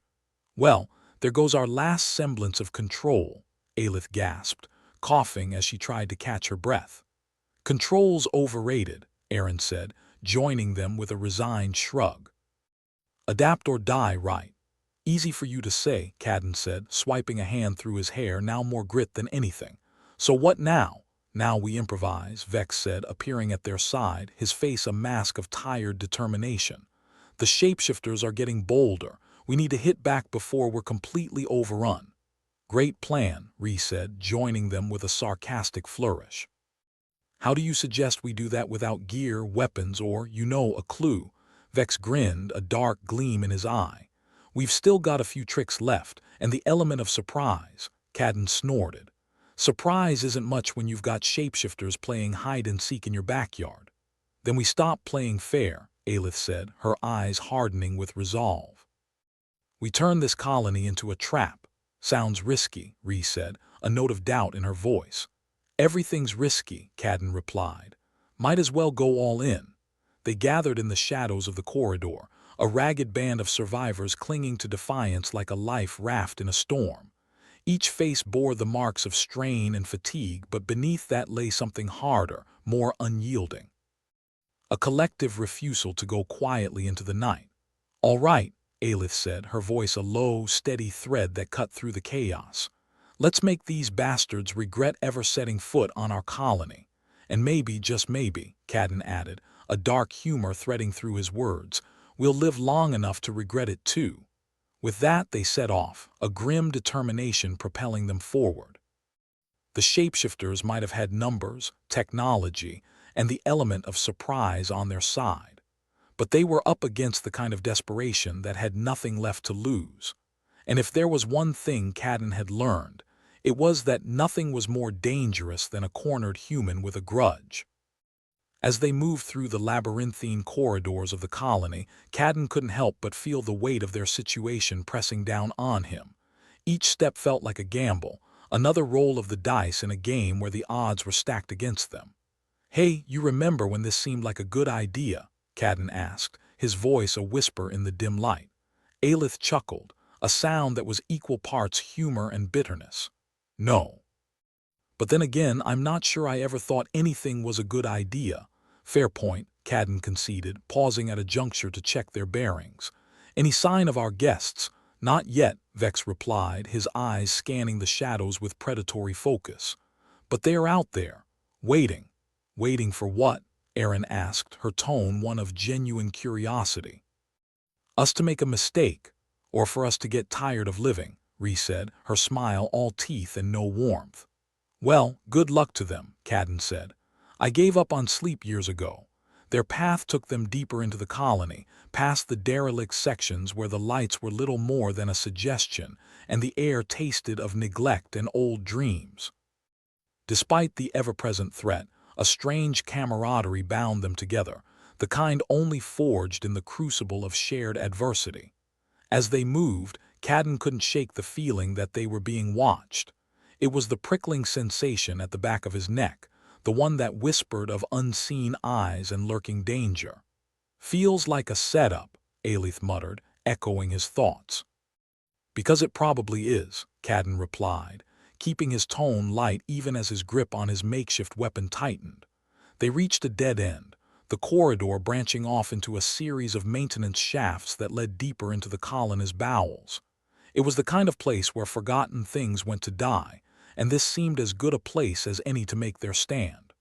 "Well, there goes our last semblance of control," Aelith gasped, coughing as she tried to catch her breath. "Control's overrated," Erin said, joining them with a resigned shrug. Adapt or die, right? Easy for you to say, Cadden said, swiping a hand through his hair, now more grit than anything. So what now? Now we improvise, Vex said, appearing at their side, his face a mask of tired determination. The shapeshifters are getting bolder. We need to hit back before we're completely overrun. Great plan, Ree said, joining them with a sarcastic flourish. How do you suggest we do that without gear, weapons, or, a clue? Vex grinned, a dark gleam in his eye. We've still got a few tricks left, and the element of surprise, Cadden snorted. Surprise isn't much when you've got shapeshifters playing hide-and-seek in your backyard. Then we stop playing fair, Aelith said, her eyes hardening with resolve. We turn this colony into a trap. Sounds risky, Ree said, a note of doubt in her voice. Everything's risky, Cadden replied. Might as well go all in. They gathered in the shadows of the corridor, a ragged band of survivors clinging to defiance like a life raft in a storm. Each face bore the marks of strain and fatigue, but beneath that lay something harder, more unyielding. A collective refusal to go quietly into the night. All right, Aelith said, her voice a low, steady thread that cut through the chaos. Let's make these bastards regret ever setting foot on our colony. And maybe, just maybe, Cadden added, a dark humor threading through his words, we'll live long enough to regret it too. With that, they set off, a grim determination propelling them forward. The shapeshifters might have had numbers, technology, and the element of surprise on their side. But they were up against the kind of desperation that had nothing left to lose. And if there was one thing Cadden had learned, it was that nothing was more dangerous than a cornered human with a grudge. As they moved through the labyrinthine corridors of the colony, Cadden couldn't help but feel the weight of their situation pressing down on him. Each step felt like a gamble, another roll of the dice in a game where the odds were stacked against them. Hey, you remember when this seemed like a good idea? Cadden asked, his voice a whisper in the dim light. Aelith chuckled, a sound that was equal parts humor and bitterness. No. But then again, I'm not sure I ever thought anything was a good idea. Fair point, Cadden conceded, pausing at a juncture to check their bearings. Any sign of our guests? Not yet, Vex replied, his eyes scanning the shadows with predatory focus. But they are out there, waiting. Waiting for what? Erin asked, her tone one of genuine curiosity. Us to make a mistake, or for us to get tired of living, Ree said, her smile all teeth and no warmth. Well, good luck to them, Cadden said. I gave up on sleep years ago. Their path took them deeper into the colony, past the derelict sections where the lights were little more than a suggestion, and the air tasted of neglect and old dreams. Despite the ever-present threat, a strange camaraderie bound them together, the kind only forged in the crucible of shared adversity. As they moved, Cadden couldn't shake the feeling that they were being watched. It was the prickling sensation at the back of his neck, the one that whispered of unseen eyes and lurking danger. Feels like a setup, Aelith muttered, echoing his thoughts. Because it probably is, Cadden replied, keeping his tone light even as his grip on his makeshift weapon tightened. They reached a dead end, the corridor branching off into a series of maintenance shafts that led deeper into the colony's bowels. It was the kind of place where forgotten things went to die, and this seemed as good a place as any to make their stand.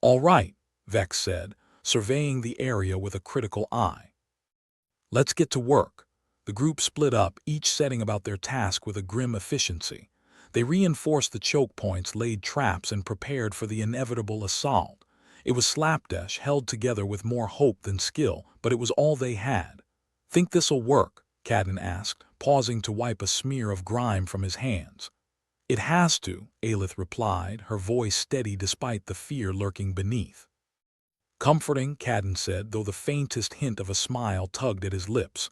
All right, Vex said, surveying the area with a critical eye. Let's get to work. The group split up, each setting about their task with a grim efficiency. They reinforced the choke points, laid traps, and prepared for the inevitable assault. It was slapdash, held together with more hope than skill, but it was all they had. Think this'll work? Cadden asked, pausing to wipe a smear of grime from his hands. It has to, Aelith replied, her voice steady despite the fear lurking beneath. Comforting, Cadden said, though the faintest hint of a smile tugged at his lips.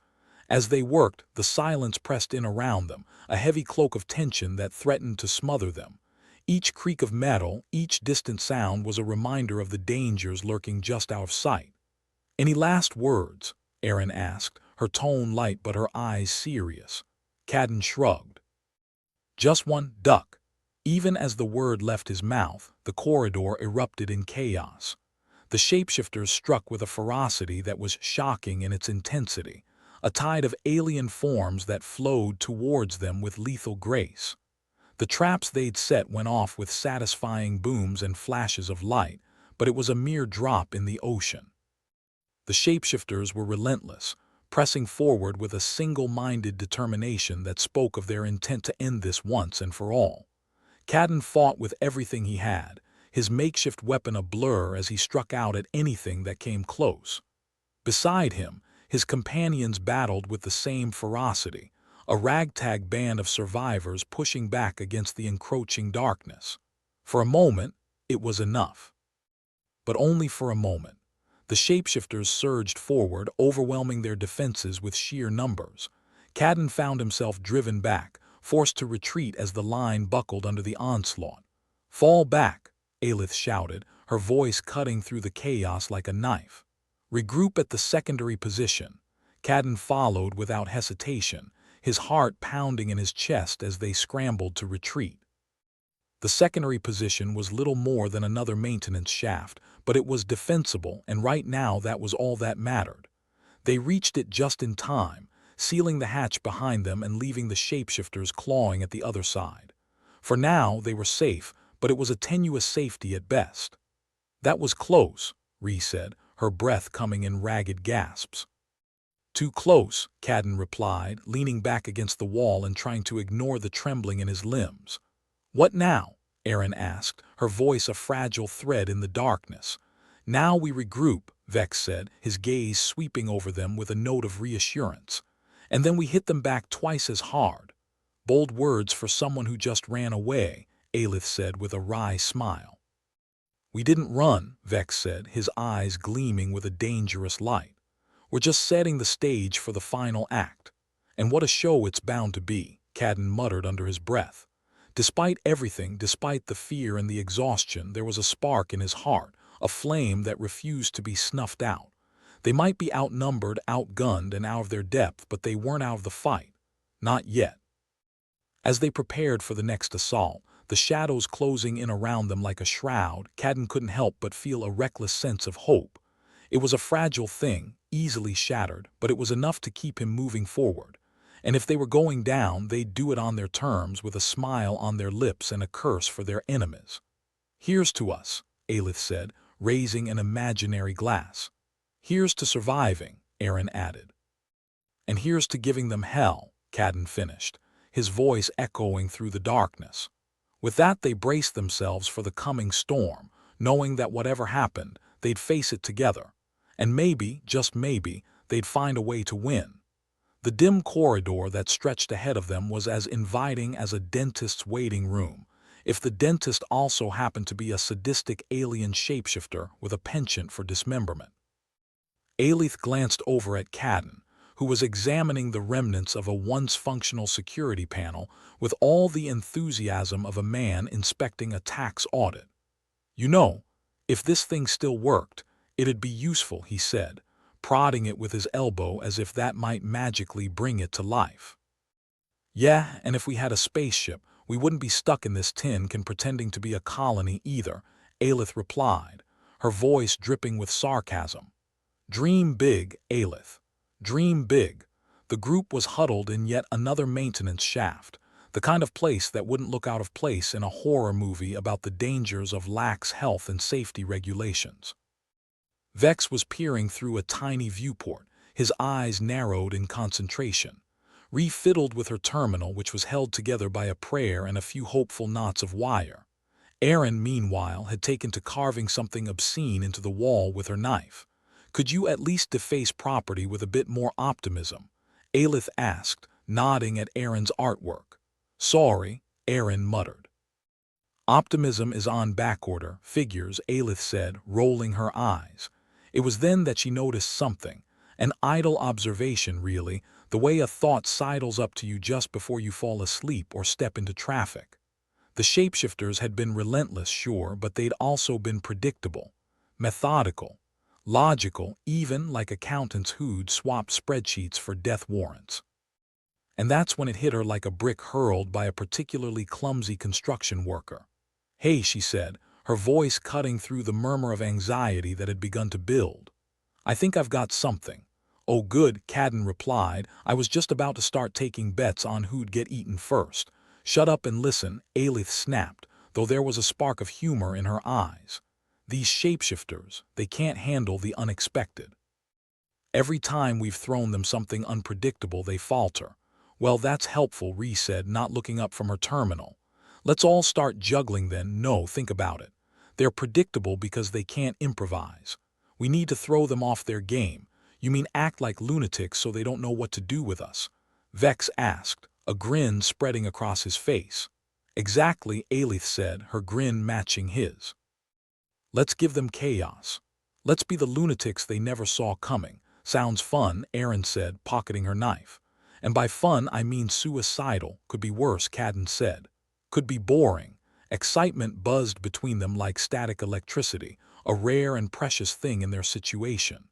As they worked, the silence pressed in around them, a heavy cloak of tension that threatened to smother them. Each creak of metal, each distant sound was a reminder of the dangers lurking just out of sight. Any last words? Erin asked, her tone light but her eyes serious. Cadden shrugged. Just one, duck. Even as the word left his mouth, the corridor erupted in chaos. The shapeshifters struck with a ferocity that was shocking in its intensity, a tide of alien forms that flowed towards them with lethal grace. The traps they'd set went off with satisfying booms and flashes of light, but it was a mere drop in the ocean. The shapeshifters were relentless, pressing forward with a single-minded determination that spoke of their intent to end this once and for all. Cadden fought with everything he had, his makeshift weapon a blur as he struck out at anything that came close. Beside him, his companions battled with the same ferocity, a ragtag band of survivors pushing back against the encroaching darkness. For a moment, it was enough. But only for a moment. The shapeshifters surged forward, overwhelming their defenses with sheer numbers. Cadden found himself driven back, forced to retreat as the line buckled under the onslaught. "Fall back," Aelith shouted, her voice cutting through the chaos like a knife. "Regroup at the secondary position." Cadden followed without hesitation, his heart pounding in his chest as they scrambled to retreat. The secondary position was little more than another maintenance shaft, but it was defensible, and right now that was all that mattered. They reached it just in time, sealing the hatch behind them and leaving the shapeshifters clawing at the other side. For now, they were safe, but it was a tenuous safety at best. "That was close," Ree said, her breath coming in ragged gasps. "Too close," Cadden replied, leaning back against the wall and trying to ignore the trembling in his limbs. "What now?" Aaron asked, her voice a fragile thread in the darkness. "Now we regroup," Vex said, his gaze sweeping over them with a note of reassurance. "And then we hit them back twice as hard." "Bold words for someone who just ran away," Aelith said with a wry smile. "We didn't run," Vex said, his eyes gleaming with a dangerous light. "We're just setting the stage for the final act. And what a show it's bound to be," Cadden muttered under his breath. Despite everything, despite the fear and the exhaustion, there was a spark in his heart, a flame that refused to be snuffed out. They might be outnumbered, outgunned, and out of their depth, but they weren't out of the fight. Not yet. As they prepared for the next assault, the shadows closing in around them like a shroud, Cadden couldn't help but feel a reckless sense of hope. It was a fragile thing, easily shattered, but it was enough to keep him moving forward. And if they were going down, they'd do it on their terms, with a smile on their lips and a curse for their enemies. "Here's to us," Aelith said, raising an imaginary glass. "Here's to surviving," Aaron added. "And here's to giving them hell," Cadden finished, his voice echoing through the darkness. With that, they braced themselves for the coming storm, knowing that whatever happened, they'd face it together. And maybe, just maybe, they'd find a way to win. The dim corridor that stretched ahead of them was as inviting as a dentist's waiting room, if the dentist also happened to be a sadistic alien shapeshifter with a penchant for dismemberment. Aelith glanced over at Cadden, who was examining the remnants of a once functional security panel with all the enthusiasm of a man inspecting a tax audit. "You know, if this thing still worked, it'd be useful," he said, prodding it with his elbow as if that might magically bring it to life. "Yeah, and if we had a spaceship, we wouldn't be stuck in this tin can pretending to be a colony either," Aelith replied, her voice dripping with sarcasm. "Dream big, Aelith. Dream big." The group was huddled in yet another maintenance shaft, the kind of place that wouldn't look out of place in a horror movie about the dangers of lax health and safety regulations. Vex was peering through a tiny viewport, his eyes narrowed in concentration. Ree fiddled with her terminal, which was held together by a prayer and a few hopeful knots of wire. Aaron, meanwhile, had taken to carving something obscene into the wall with her knife. "Could you at least deface property with a bit more optimism?" Aelith asked, nodding at Aaron's artwork. "Sorry," Aaron muttered. "Optimism is on backorder, figures," Aelith said, rolling her eyes. It was then that she noticed something, an idle observation really, the way a thought sidles up to you just before you fall asleep or step into traffic. The shapeshifters had been relentless, sure, but they'd also been predictable, methodical, logical, even like accountants who'd swapped spreadsheets for death warrants. And that's when it hit her like a brick hurled by a particularly clumsy construction worker. "Hey," she said, her voice cutting through the murmur of anxiety that had begun to build. "I think I've got something. "Oh good," Cadden replied. "I was just about to start taking bets on who'd get eaten first." "Shut up and listen," Aelith snapped, though there was a spark of humor in her eyes. "These shapeshifters, they can't handle the unexpected. Every time we've thrown them something unpredictable, they falter." "Well, that's helpful," Ree said, not looking up from her terminal. "Let's all start juggling then." "No, think about it. They're predictable because they can't improvise. We need to throw them off their game." "You mean act like lunatics so they don't know what to do with us?" Vex asked, a grin spreading across his face. "Exactly," Aelith said, her grin matching his. "Let's give them chaos. Let's be the lunatics they never saw coming." "Sounds fun," Erin said, pocketing her knife. "And by fun I mean suicidal. Could be worse," Cadden said. "Could be boring." Excitement buzzed between them like static electricity, a rare and precious thing in their situation.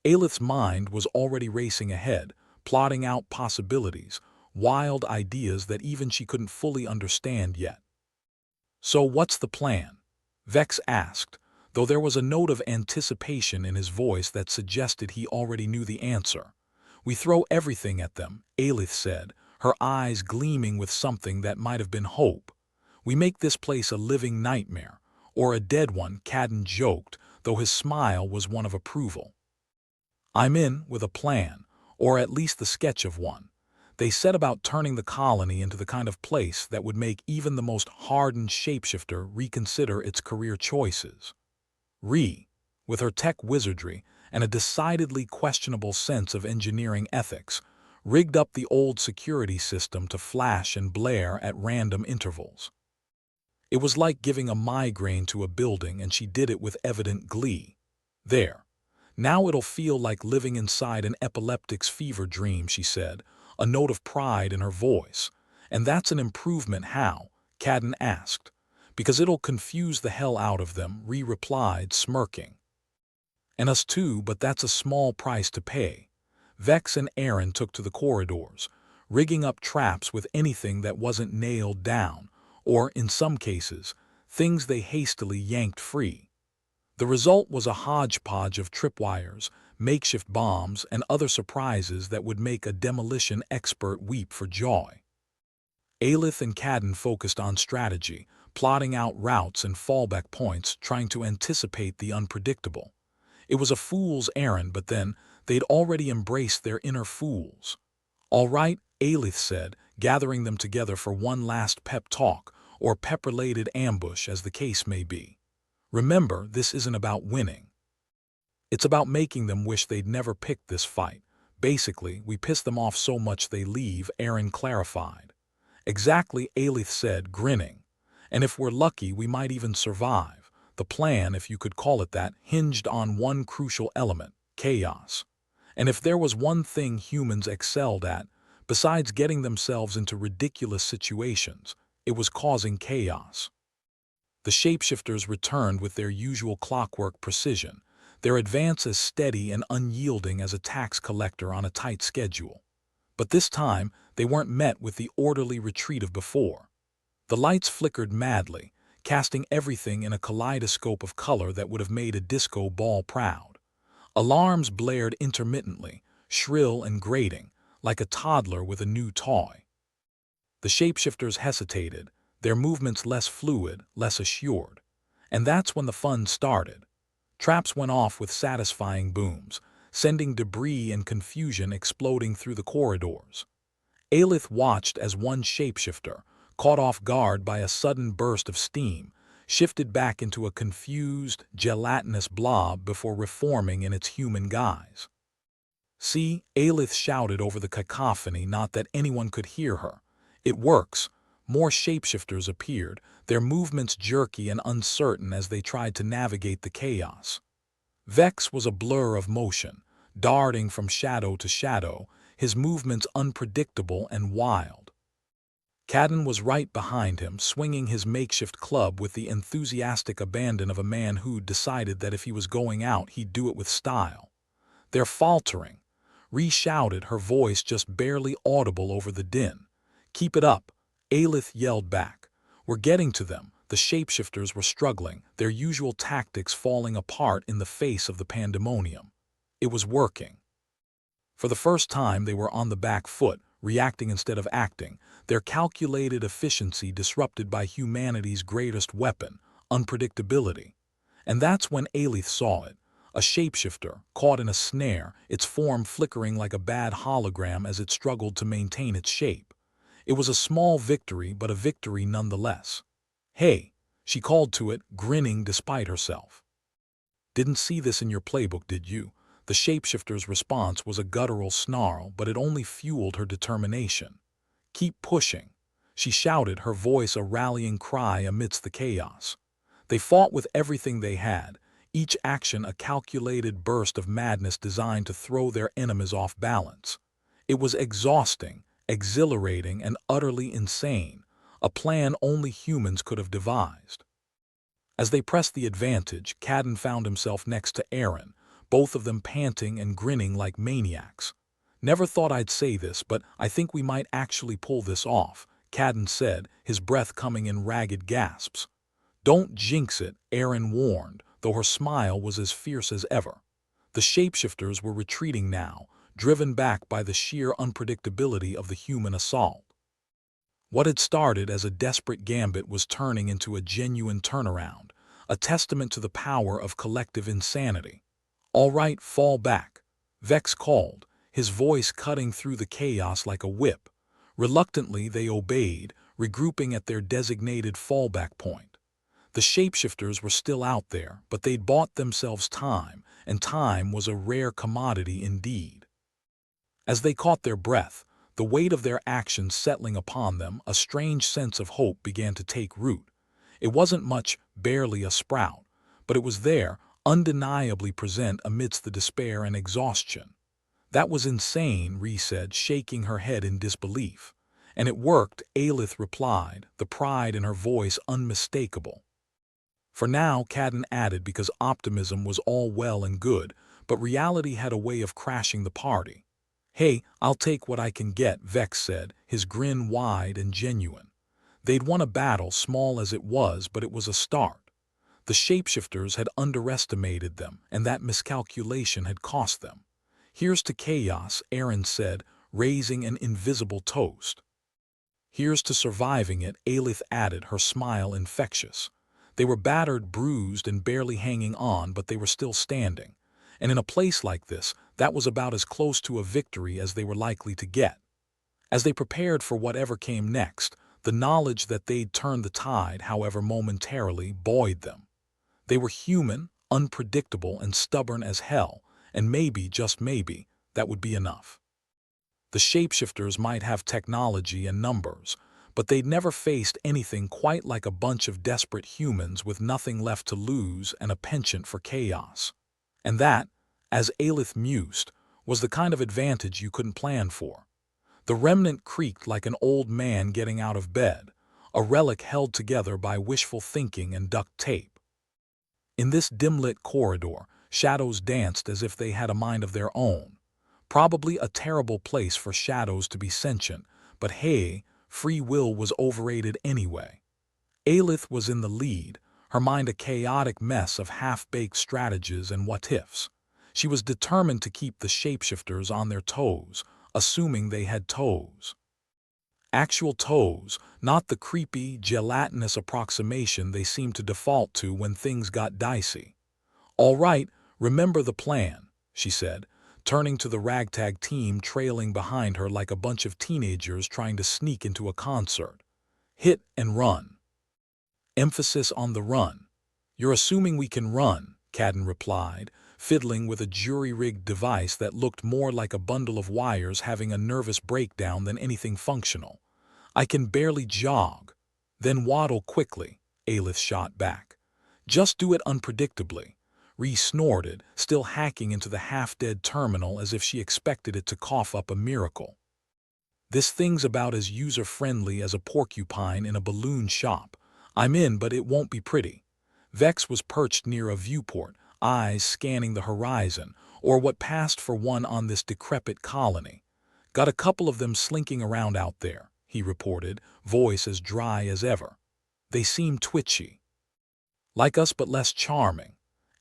Aelith's mind was already racing ahead, plotting out possibilities, wild ideas that even she couldn't fully understand yet. "So what's the plan?" Vex asked, though there was a note of anticipation in his voice that suggested he already knew the answer. "We throw everything at them," Aelith said, her eyes gleaming with something that might have been hope. "We make this place a living nightmare, or a dead one," Cadden joked, though his smile was one of approval. "I'm in with a plan, or at least the sketch of one." They set about turning the colony into the kind of place that would make even the most hardened shapeshifter reconsider its career choices. Ree, with her tech wizardry and a decidedly questionable sense of engineering ethics, rigged up the old security system to flash and blare at random intervals. It was like giving a migraine to a building, and she did it with evident glee. "There. Now it'll feel like living inside an epileptic's fever dream," she said, a note of pride in her voice. "And that's an improvement. How?" Cadden asked. "Because it'll confuse the hell out of them," Ree replied, smirking. "And us too, but that's a small price to pay." Vex and Erin took to the corridors, rigging up traps with anything that wasn't nailed down, or, in some cases, things they hastily yanked free. The result was a hodgepodge of tripwires, makeshift bombs, and other surprises that would make a demolition expert weep for joy. Aelith and Cadden focused on strategy, plotting out routes and fallback points, trying to anticipate the unpredictable. It was a fool's errand, but then they'd already embraced their inner fools. "All right," Aelith said, gathering them together for one last pep talk, or pep-related ambush as the case may be. "Remember, this isn't about winning. It's about making them wish they'd never picked this fight. Basically, we piss them off so much they leave," Erin clarified. "Exactly," Aelith said, grinning. "And if we're lucky, we might even survive." The plan, if you could call it that, hinged on one crucial element: chaos. And if there was one thing humans excelled at, besides getting themselves into ridiculous situations, it was causing chaos. The shapeshifters returned with their usual clockwork precision, their advance as steady and unyielding as a tax collector on a tight schedule. But this time, they weren't met with the orderly retreat of before. The lights flickered madly, casting everything in a kaleidoscope of color that would have made a disco ball proud. Alarms blared intermittently, shrill and grating, like a toddler with a new toy. The shapeshifters hesitated, their movements less fluid, less assured. And that's when the fun started. Traps went off with satisfying booms, sending debris and confusion exploding through the corridors. Aelith watched as one shapeshifter, caught off guard by a sudden burst of steam, shifted back into a confused, gelatinous blob before reforming in its human guise. "See," Aelith shouted over the cacophony, not that anyone could hear her. "It works." More shapeshifters appeared, their movements jerky and uncertain as they tried to navigate the chaos. Vex was a blur of motion, darting from shadow to shadow, his movements unpredictable and wild. Cadden was right behind him, swinging his makeshift club with the enthusiastic abandon of a man who'd decided that if he was going out, he'd do it with style. "They're faltering," Ree shouted, her voice just barely audible over the din. "Keep it up," Aelith yelled back. "We're getting to them." The shapeshifters were struggling, their usual tactics falling apart in the face of the pandemonium. It was working. For the first time, they were on the back foot, reacting instead of acting, their calculated efficiency disrupted by humanity's greatest weapon, unpredictability. And that's when Aelith saw it, a shapeshifter, caught in a snare, its form flickering like a bad hologram as it struggled to maintain its shape. It was a small victory, but a victory nonetheless. "Hey," she called to it, grinning despite herself. "Didn't see this in your playbook, did you?" The shapeshifter's response was a guttural snarl, but it only fueled her determination. "Keep pushing," she shouted, her voice a rallying cry amidst the chaos. They fought with everything they had, each action a calculated burst of madness designed to throw their enemies off balance. It was exhausting, exhilarating, and utterly insane, a plan only humans could have devised. As they pressed the advantage, Cadden found himself next to Aaron, both of them panting and grinning like maniacs. "Never thought I'd say this, but I think we might actually pull this off," Cadden said, his breath coming in ragged gasps. "Don't jinx it," Aaron warned, though her smile was as fierce as ever. The shapeshifters were retreating now, driven back by the sheer unpredictability of the human assault. What had started as a desperate gambit was turning into a genuine turnaround, a testament to the power of collective insanity. "All right, fall back," Vex called, his voice cutting through the chaos like a whip. Reluctantly, they obeyed, regrouping at their designated fallback point. The shapeshifters were still out there, but they'd bought themselves time, and time was a rare commodity indeed. As they caught their breath, the weight of their actions settling upon them, a strange sense of hope began to take root. It wasn't much, barely a sprout, but it was there, undeniably present amidst the despair and exhaustion. "That was insane," Ree said, shaking her head in disbelief. "And it worked," Aelith replied, the pride in her voice unmistakable. "For now," Cadden added, because optimism was all well and good, but reality had a way of crashing the party. "Hey, I'll take what I can get," Vex said, his grin wide and genuine. They'd won a battle, small as it was, but it was a start. The shapeshifters had underestimated them, and that miscalculation had cost them. "Here's to chaos," Aaron said, raising an invisible toast. "Here's to surviving it," Aelith added, her smile infectious. They were battered, bruised, and barely hanging on, but they were still standing. And in a place like this, that was about as close to a victory as they were likely to get. As they prepared for whatever came next, the knowledge that they'd turned the tide, however momentarily, buoyed them. They were human, unpredictable, and stubborn as hell, and maybe, just maybe, that would be enough. The shapeshifters might have technology and numbers, but they'd never faced anything quite like a bunch of desperate humans with nothing left to lose and a penchant for chaos. And that, as Aelith mused, was the kind of advantage you couldn't plan for. The remnant creaked like an old man getting out of bed, a relic held together by wishful thinking and duct tape. In this dim-lit corridor, shadows danced as if they had a mind of their own. Probably a terrible place for shadows to be sentient, but hey, free will was overrated anyway. Aelith was in the lead, her mind a chaotic mess of half-baked strategies and what-ifs. She was determined to keep the shapeshifters on their toes, assuming they had toes. Actual toes, not the creepy, gelatinous approximation they seemed to default to when things got dicey. "All right, remember the plan," she said, turning to the ragtag team trailing behind her like a bunch of teenagers trying to sneak into a concert. "Hit and run." Emphasis on the run. "You're assuming we can run," Cadden replied, fiddling with a jury-rigged device that looked more like a bundle of wires having a nervous breakdown than anything functional. "I can barely jog." "Then waddle quickly," Aelith shot back. "Just do it unpredictably." Ree snorted, still hacking into the half-dead terminal as if she expected it to cough up a miracle. "This thing's about as user-friendly as a porcupine in a balloon shop. I'm in, but it won't be pretty." Vex was perched near a viewport, eyes scanning the horizon, or what passed for one on this decrepit colony. "Got a couple of them slinking around out there," he reported, voice as dry as ever. "They seem twitchy. Like us but less charming."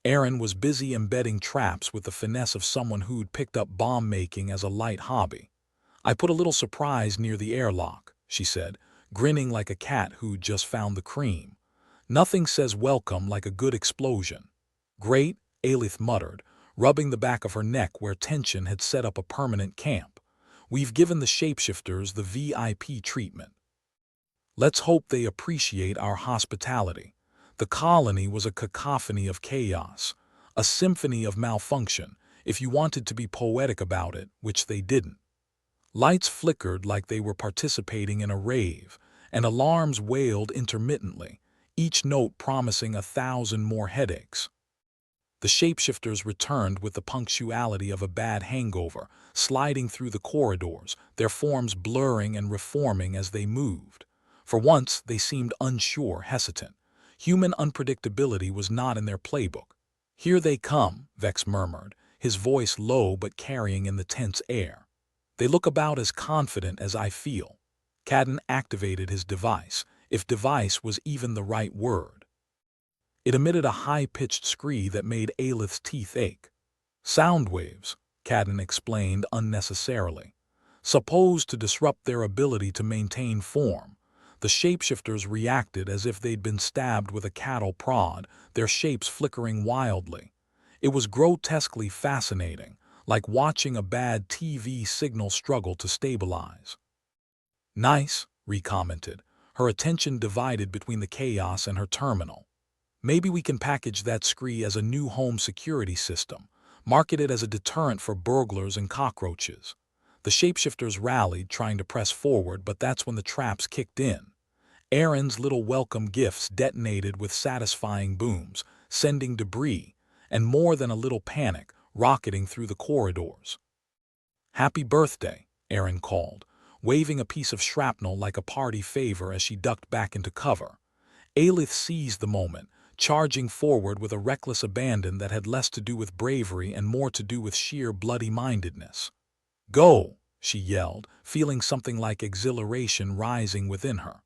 Aaron was busy embedding traps with the finesse of someone who'd picked up bomb-making as a light hobby. "I put a little surprise near the airlock," she said, grinning like a cat who'd just found the cream. "Nothing says welcome like a good explosion." "Great," Alith muttered, rubbing the back of her neck where tension had set up a permanent camp. "We've given the shapeshifters the VIP treatment. Let's hope they appreciate our hospitality." The colony was a cacophony of chaos, a symphony of malfunction, if you wanted to be poetic about it, which they didn't. Lights flickered like they were participating in a rave, and alarms wailed intermittently, each note promising 1,000 more headaches. The shapeshifters returned with the punctuality of a bad hangover, sliding through the corridors, their forms blurring and reforming as they moved. For once, they seemed unsure, hesitant. Human unpredictability was not in their playbook. "Here they come," Vex murmured, his voice low but carrying in the tense air. "They look about as confident as I feel." Cadden activated his device, if device was even the right word. It emitted a high-pitched scream that made Alith's teeth ache. "Sound waves," Cadden explained unnecessarily, "supposed to disrupt their ability to maintain form." The shapeshifters reacted as if they'd been stabbed with a cattle prod, their shapes flickering wildly. It was grotesquely fascinating, like watching a bad TV signal struggle to stabilize. "Nice," Ree commented, her attention divided between the chaos and her terminal. "Maybe we can package that scree as a new home security system, market it as a deterrent for burglars and cockroaches." The shapeshifters rallied, trying to press forward, but that's when the traps kicked in. Aaron's little welcome gifts detonated with satisfying booms, sending debris, and more than a little panic, rocketing through the corridors. "Happy birthday," Aaron called, waving a piece of shrapnel like a party favor as she ducked back into cover. Alith seized the moment, charging forward with a reckless abandon that had less to do with bravery and more to do with sheer bloody-mindedness. "Go," she yelled, feeling something like exhilaration rising within her.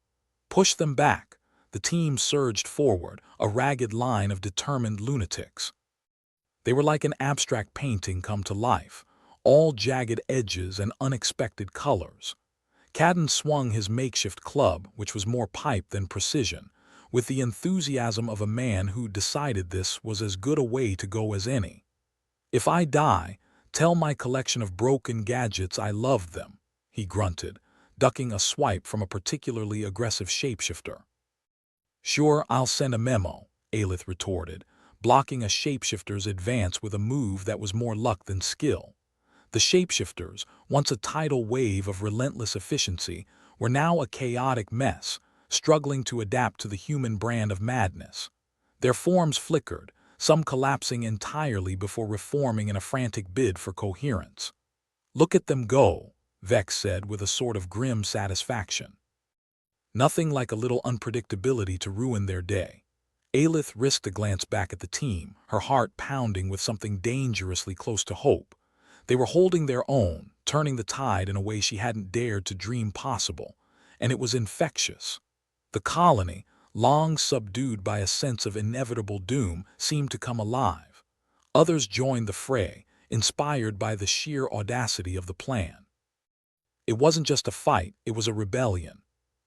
"Push them back." The team surged forward, a ragged line of determined lunatics. They were like an abstract painting come to life, all jagged edges and unexpected colors. Cadden swung his makeshift club, which was more pipe than precision, with the enthusiasm of a man who decided this was as good a way to go as any. "If I die, tell my collection of broken gadgets I loved them," he grunted, ducking a swipe from a particularly aggressive shapeshifter. "Sure, I'll send a memo," Alith retorted, blocking a shapeshifter's advance with a move that was more luck than skill. The shapeshifters, once a tidal wave of relentless efficiency, were now a chaotic mess, struggling to adapt to the human brand of madness. Their forms flickered, some collapsing entirely before reforming in a frantic bid for coherence. "Look at them go," Vex said with a sort of grim satisfaction. Nothing like a little unpredictability to ruin their day. Alith risked a glance back at the team, her heart pounding with something dangerously close to hope. They were holding their own, turning the tide in a way she hadn't dared to dream possible, and it was infectious. The colony, long subdued by a sense of inevitable doom, seemed to come alive. Others joined the fray, inspired by the sheer audacity of the plan. It wasn't just a fight, it was a rebellion.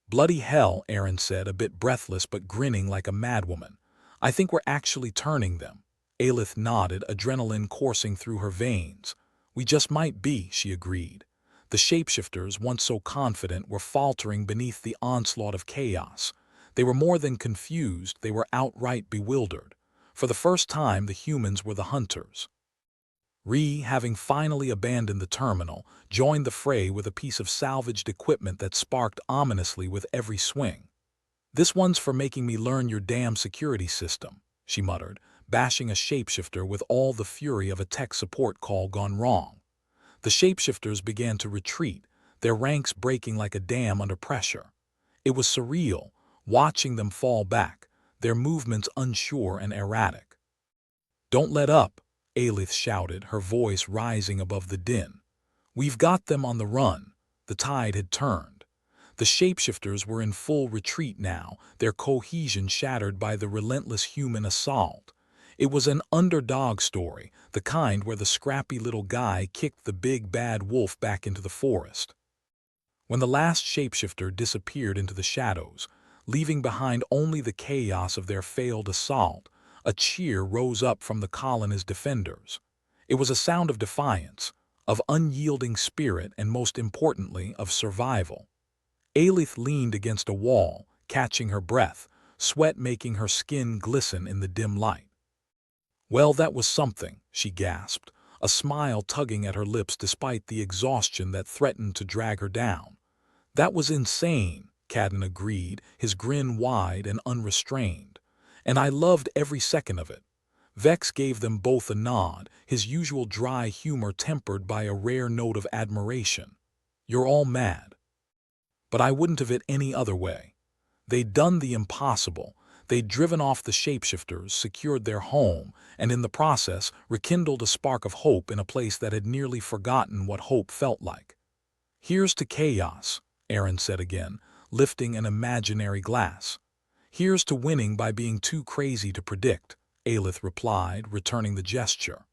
"Bloody hell," Aaron said, a bit breathless but grinning like a madwoman. "I think we're actually turning them." Alith nodded, adrenaline coursing through her veins. "We just might be," she agreed. The shapeshifters, once so confident, were faltering beneath the onslaught of chaos. They were more than confused, they were outright bewildered. For the first time, the humans were the hunters. Ree, having finally abandoned the terminal, joined the fray with a piece of salvaged equipment that sparked ominously with every swing. "This one's for making me learn your damn security system," she muttered, bashing a shapeshifter with all the fury of a tech support call gone wrong. The shapeshifters began to retreat, their ranks breaking like a dam under pressure. It was surreal, watching them fall back, their movements unsure and erratic. "Don't let up," Alith shouted, her voice rising above the din. "We've got them on the run." The tide had turned. The shapeshifters were in full retreat now, their cohesion shattered by the relentless human assault. It was an underdog story, the kind where the scrappy little guy kicked the big bad wolf back into the forest. When the last shapeshifter disappeared into the shadows, leaving behind only the chaos of their failed assault, a cheer rose up from the colony's defenders. It was a sound of defiance, of unyielding spirit, and most importantly, of survival. Aelith leaned against a wall, catching her breath, sweat making her skin glisten in the dim light. "Well, that was something," she gasped, a smile tugging at her lips despite the exhaustion that threatened to drag her down. "That was insane," Cadden agreed, his grin wide and unrestrained. "And I loved every second of it." Vex gave them both a nod, his usual dry humor tempered by a rare note of admiration. "You're all mad. But I wouldn't have it any other way. They'd done the impossible. They'd driven off the shapeshifters, secured their home, and in the process rekindled a spark of hope in a place that had nearly forgotten what hope felt like. Here's to chaos," Aaron said again, lifting an imaginary glass. "Here's to winning by being too crazy to predict," Aelith replied, returning the gesture.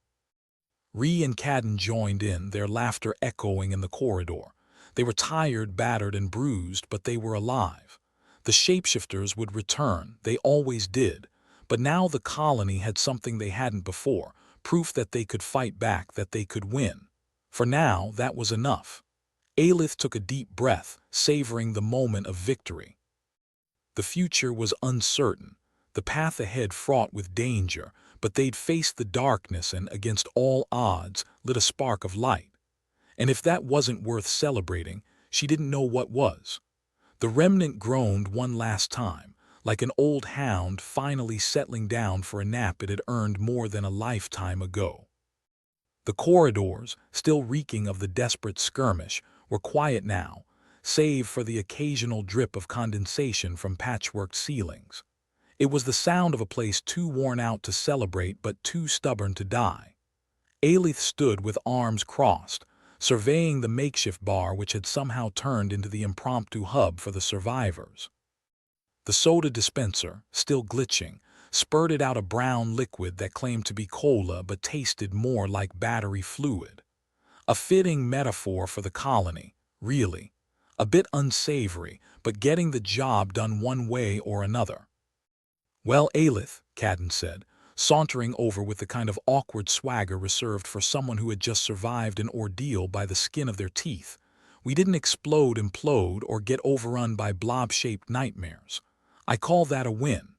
Ree and Cadden joined in, their laughter echoing in the corridor. They were tired, battered, and bruised, but they were alive. The shapeshifters would return, they always did, but now the colony had something they hadn't before, proof that they could fight back, that they could win. For now, that was enough. Aelith took a deep breath, savoring the moment of victory. The future was uncertain, the path ahead fraught with danger, but they'd faced the darkness and, against all odds, lit a spark of light. And if that wasn't worth celebrating, she didn't know what was. The remnant groaned one last time, like an old hound finally settling down for a nap it had earned more than a lifetime ago. The corridors, still reeking of the desperate skirmish, were quiet now, save for the occasional drip of condensation from patchworked ceilings. It was the sound of a place too worn out to celebrate but too stubborn to die. Aelith stood with arms crossed, surveying the makeshift bar which had somehow turned into the impromptu hub for the survivors. The soda dispenser, still glitching, spurted out a brown liquid that claimed to be cola but tasted more like battery fluid. A fitting metaphor for the colony, really. A bit unsavory, but getting the job done one way or another. "Well, Aelith," Cadden said, sauntering over with the kind of awkward swagger reserved for someone who had just survived an ordeal by the skin of their teeth, "we didn't explode, implode, or get overrun by blob-shaped nightmares. I call that a win."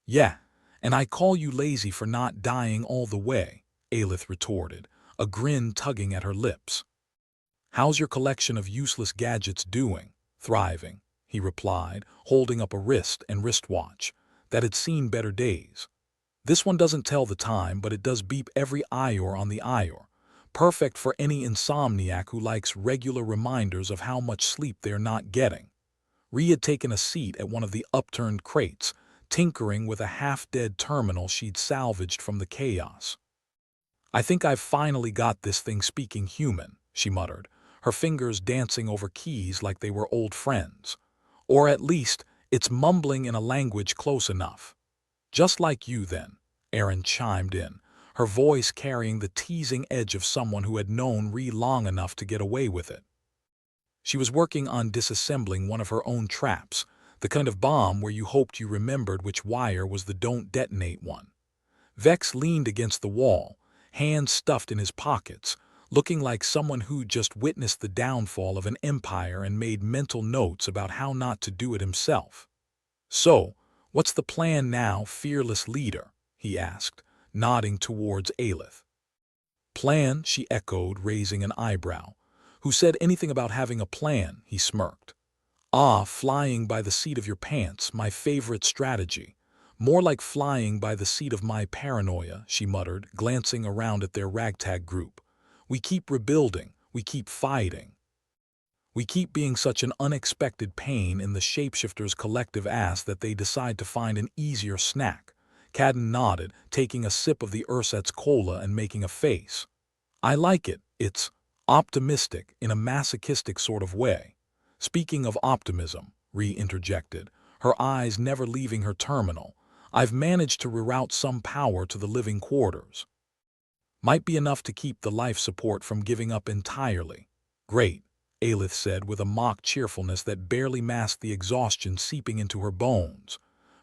"Yeah, and I call you lazy for not dying all the way," Aelith retorted, a grin tugging at her lips. "How's your collection of useless gadgets doing?" "Thriving," he replied, holding up a wrist and wristwatch that had seen better days. "This one doesn't tell the time, but it does beep every hour on the hour. Perfect for any insomniac who likes regular reminders of how much sleep they're not getting." Ree had taken a seat at one of the upturned crates, tinkering with a half-dead terminal she'd salvaged from the chaos. "I think I've finally got this thing speaking human," she muttered, her fingers dancing over keys like they were old friends. "Or at least, it's mumbling in a language close enough." "Just like you, then," Aaron chimed in, her voice carrying the teasing edge of someone who had known Ree long enough to get away with it. She was working on disassembling one of her own traps, the kind of bomb where you hoped you remembered which wire was the don't detonate one. Vex leaned against the wall, hands stuffed in his pockets, looking like someone who'd just witnessed the downfall of an empire and made mental notes about how not to do it himself. "So, what's the plan now, fearless leader?" he asked, nodding towards Aelith. "Plan?" she echoed, raising an eyebrow. "Who said anything about having a plan?" he smirked. "Ah, flying by the seat of your pants, my favorite strategy. More like flying by the seat of my paranoia," she muttered, glancing around at their ragtag group. "We keep rebuilding, we keep fighting. We keep being such an unexpected pain in the shapeshifters' collective ass that they decide to find an easier snack." Cadden nodded, taking a sip of the Urset's cola and making a face. "I like it. It's optimistic in a masochistic sort of way." "Speaking of optimism," Ree interjected, her eyes never leaving her terminal, I've managed to reroute some power to the living quarters. Might be enough to keep the life support from giving up entirely. Great, Aelith said with a mock cheerfulness that barely masked the exhaustion seeping into her bones.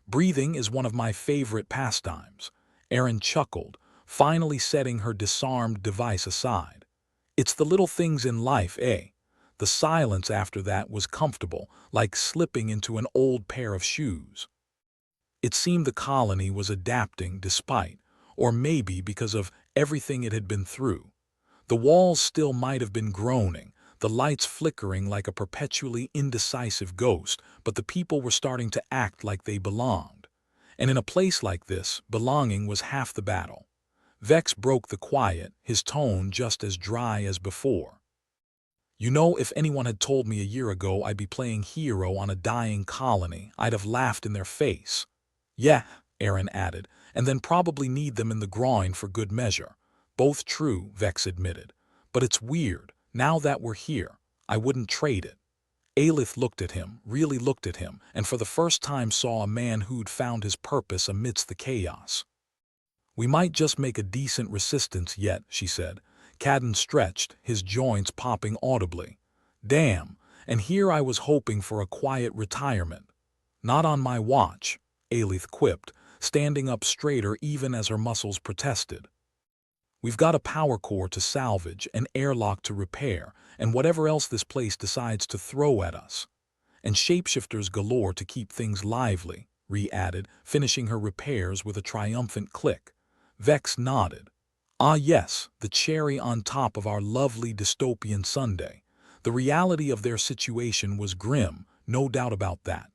Breathing is one of my favorite pastimes. Erin chuckled, finally setting her disarmed device aside. It's the little things in life, eh? The silence after that was comfortable, like slipping into an old pair of shoes. It seemed the colony was adapting despite, or maybe because of, everything it had been through. The walls still might have been groaning, the lights flickering like a perpetually indecisive ghost, but the people were starting to act like they belonged. And in a place like this, belonging was half the battle. Vex broke the quiet, his tone just as dry as before. You know, if anyone had told me a year ago I'd be playing hero on a dying colony, I'd have laughed in their face. Yeah, Erin added, and then probably need them in the groin for good measure. Both true, Vex admitted. But it's weird, now that we're here, I wouldn't trade it. Aelith looked at him, really looked at him, and for the first time saw a man who'd found his purpose amidst the chaos. We might just make a decent resistance yet, she said. Cadden stretched, his joints popping audibly. Damn, and here I was hoping for a quiet retirement. Not on my watch, Aelith quipped, standing up straighter even as her muscles protested. We've got a power core to salvage, an airlock to repair, and whatever else this place decides to throw at us. And shapeshifters galore to keep things lively, Ree added, finishing her repairs with a triumphant click. Vex nodded. Ah yes, the cherry on top of our lovely dystopian sundae. The reality of their situation was grim, no doubt about that.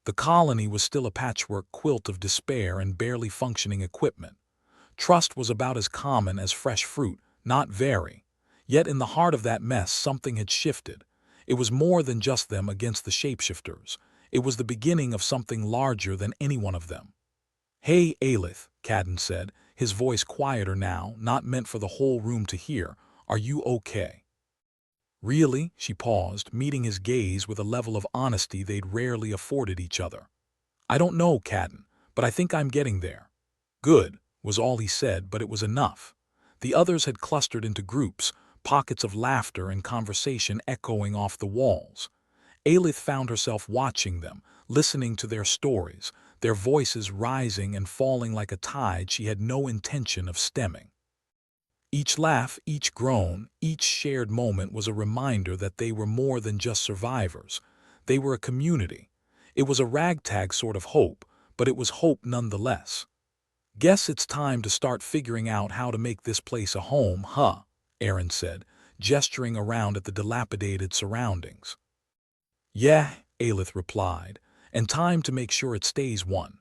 The colony was still a patchwork quilt of despair and barely functioning equipment. Trust was about as common as fresh fruit, not very. Yet in the heart of that mess something had shifted. It was more than just them against the shapeshifters. It was the beginning of something larger than any one of them. Hey, Aelith, Cadden said, his voice quieter now, not meant for the whole room to hear. Are you okay? Really? She paused, meeting his gaze with a level of honesty they'd rarely afforded each other. I don't know, Cadden, but I think I'm getting there. Good, was all he said, but it was enough. The others had clustered into groups, pockets of laughter and conversation echoing off the walls. Aelith found herself watching them, listening to their stories, their voices rising and falling like a tide she had no intention of stemming. Each laugh, each groan, each shared moment was a reminder that they were more than just survivors. They were a community. It was a ragtag sort of hope, but it was hope nonetheless. Guess it's time to start figuring out how to make this place a home, huh? Erin said, gesturing around at the dilapidated surroundings. Yeah, Aelith replied, and time to make sure it stays one.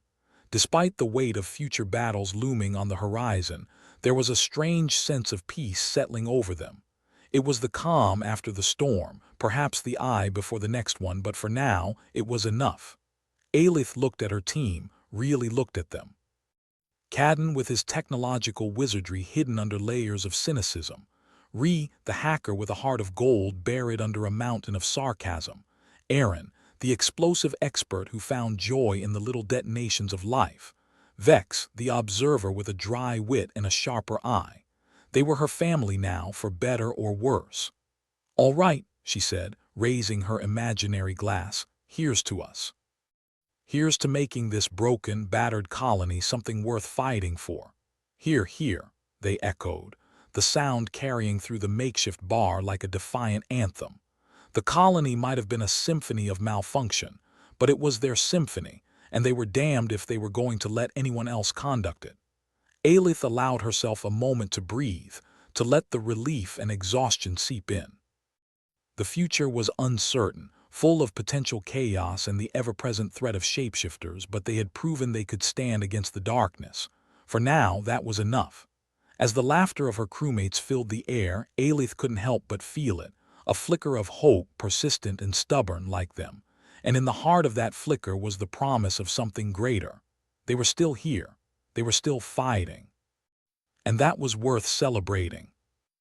Despite the weight of future battles looming on the horizon, there was a strange sense of peace settling over them. It was the calm after the storm, perhaps the eye before the next one, but for now, it was enough. Aelith looked at her team, really looked at them. Cadden with his technological wizardry hidden under layers of cynicism. Ree, the hacker with a heart of gold buried under a mountain of sarcasm. Erin, the explosive expert who found joy in the little detonations of life. Vex, the observer with a dry wit and a sharper eye. They were her family now, for better or worse. All right, she said, raising her imaginary glass, here's to us. Here's to making this broken, battered colony something worth fighting for. Here, here, they echoed, the sound carrying through the makeshift bar like a defiant anthem. The colony might have been a symphony of malfunction, but it was their symphony, and they were damned if they were going to let anyone else conduct it. Aelith allowed herself a moment to breathe, to let the relief and exhaustion seep in. The future was uncertain, full of potential chaos and the ever-present threat of shapeshifters, but they had proven they could stand against the darkness. For now, that was enough. As the laughter of her crewmates filled the air, Aelith couldn't help but feel it, a flicker of hope, persistent and stubborn like them. And in the heart of that flicker was the promise of something greater. They were still here. They were still fighting. And that was worth celebrating.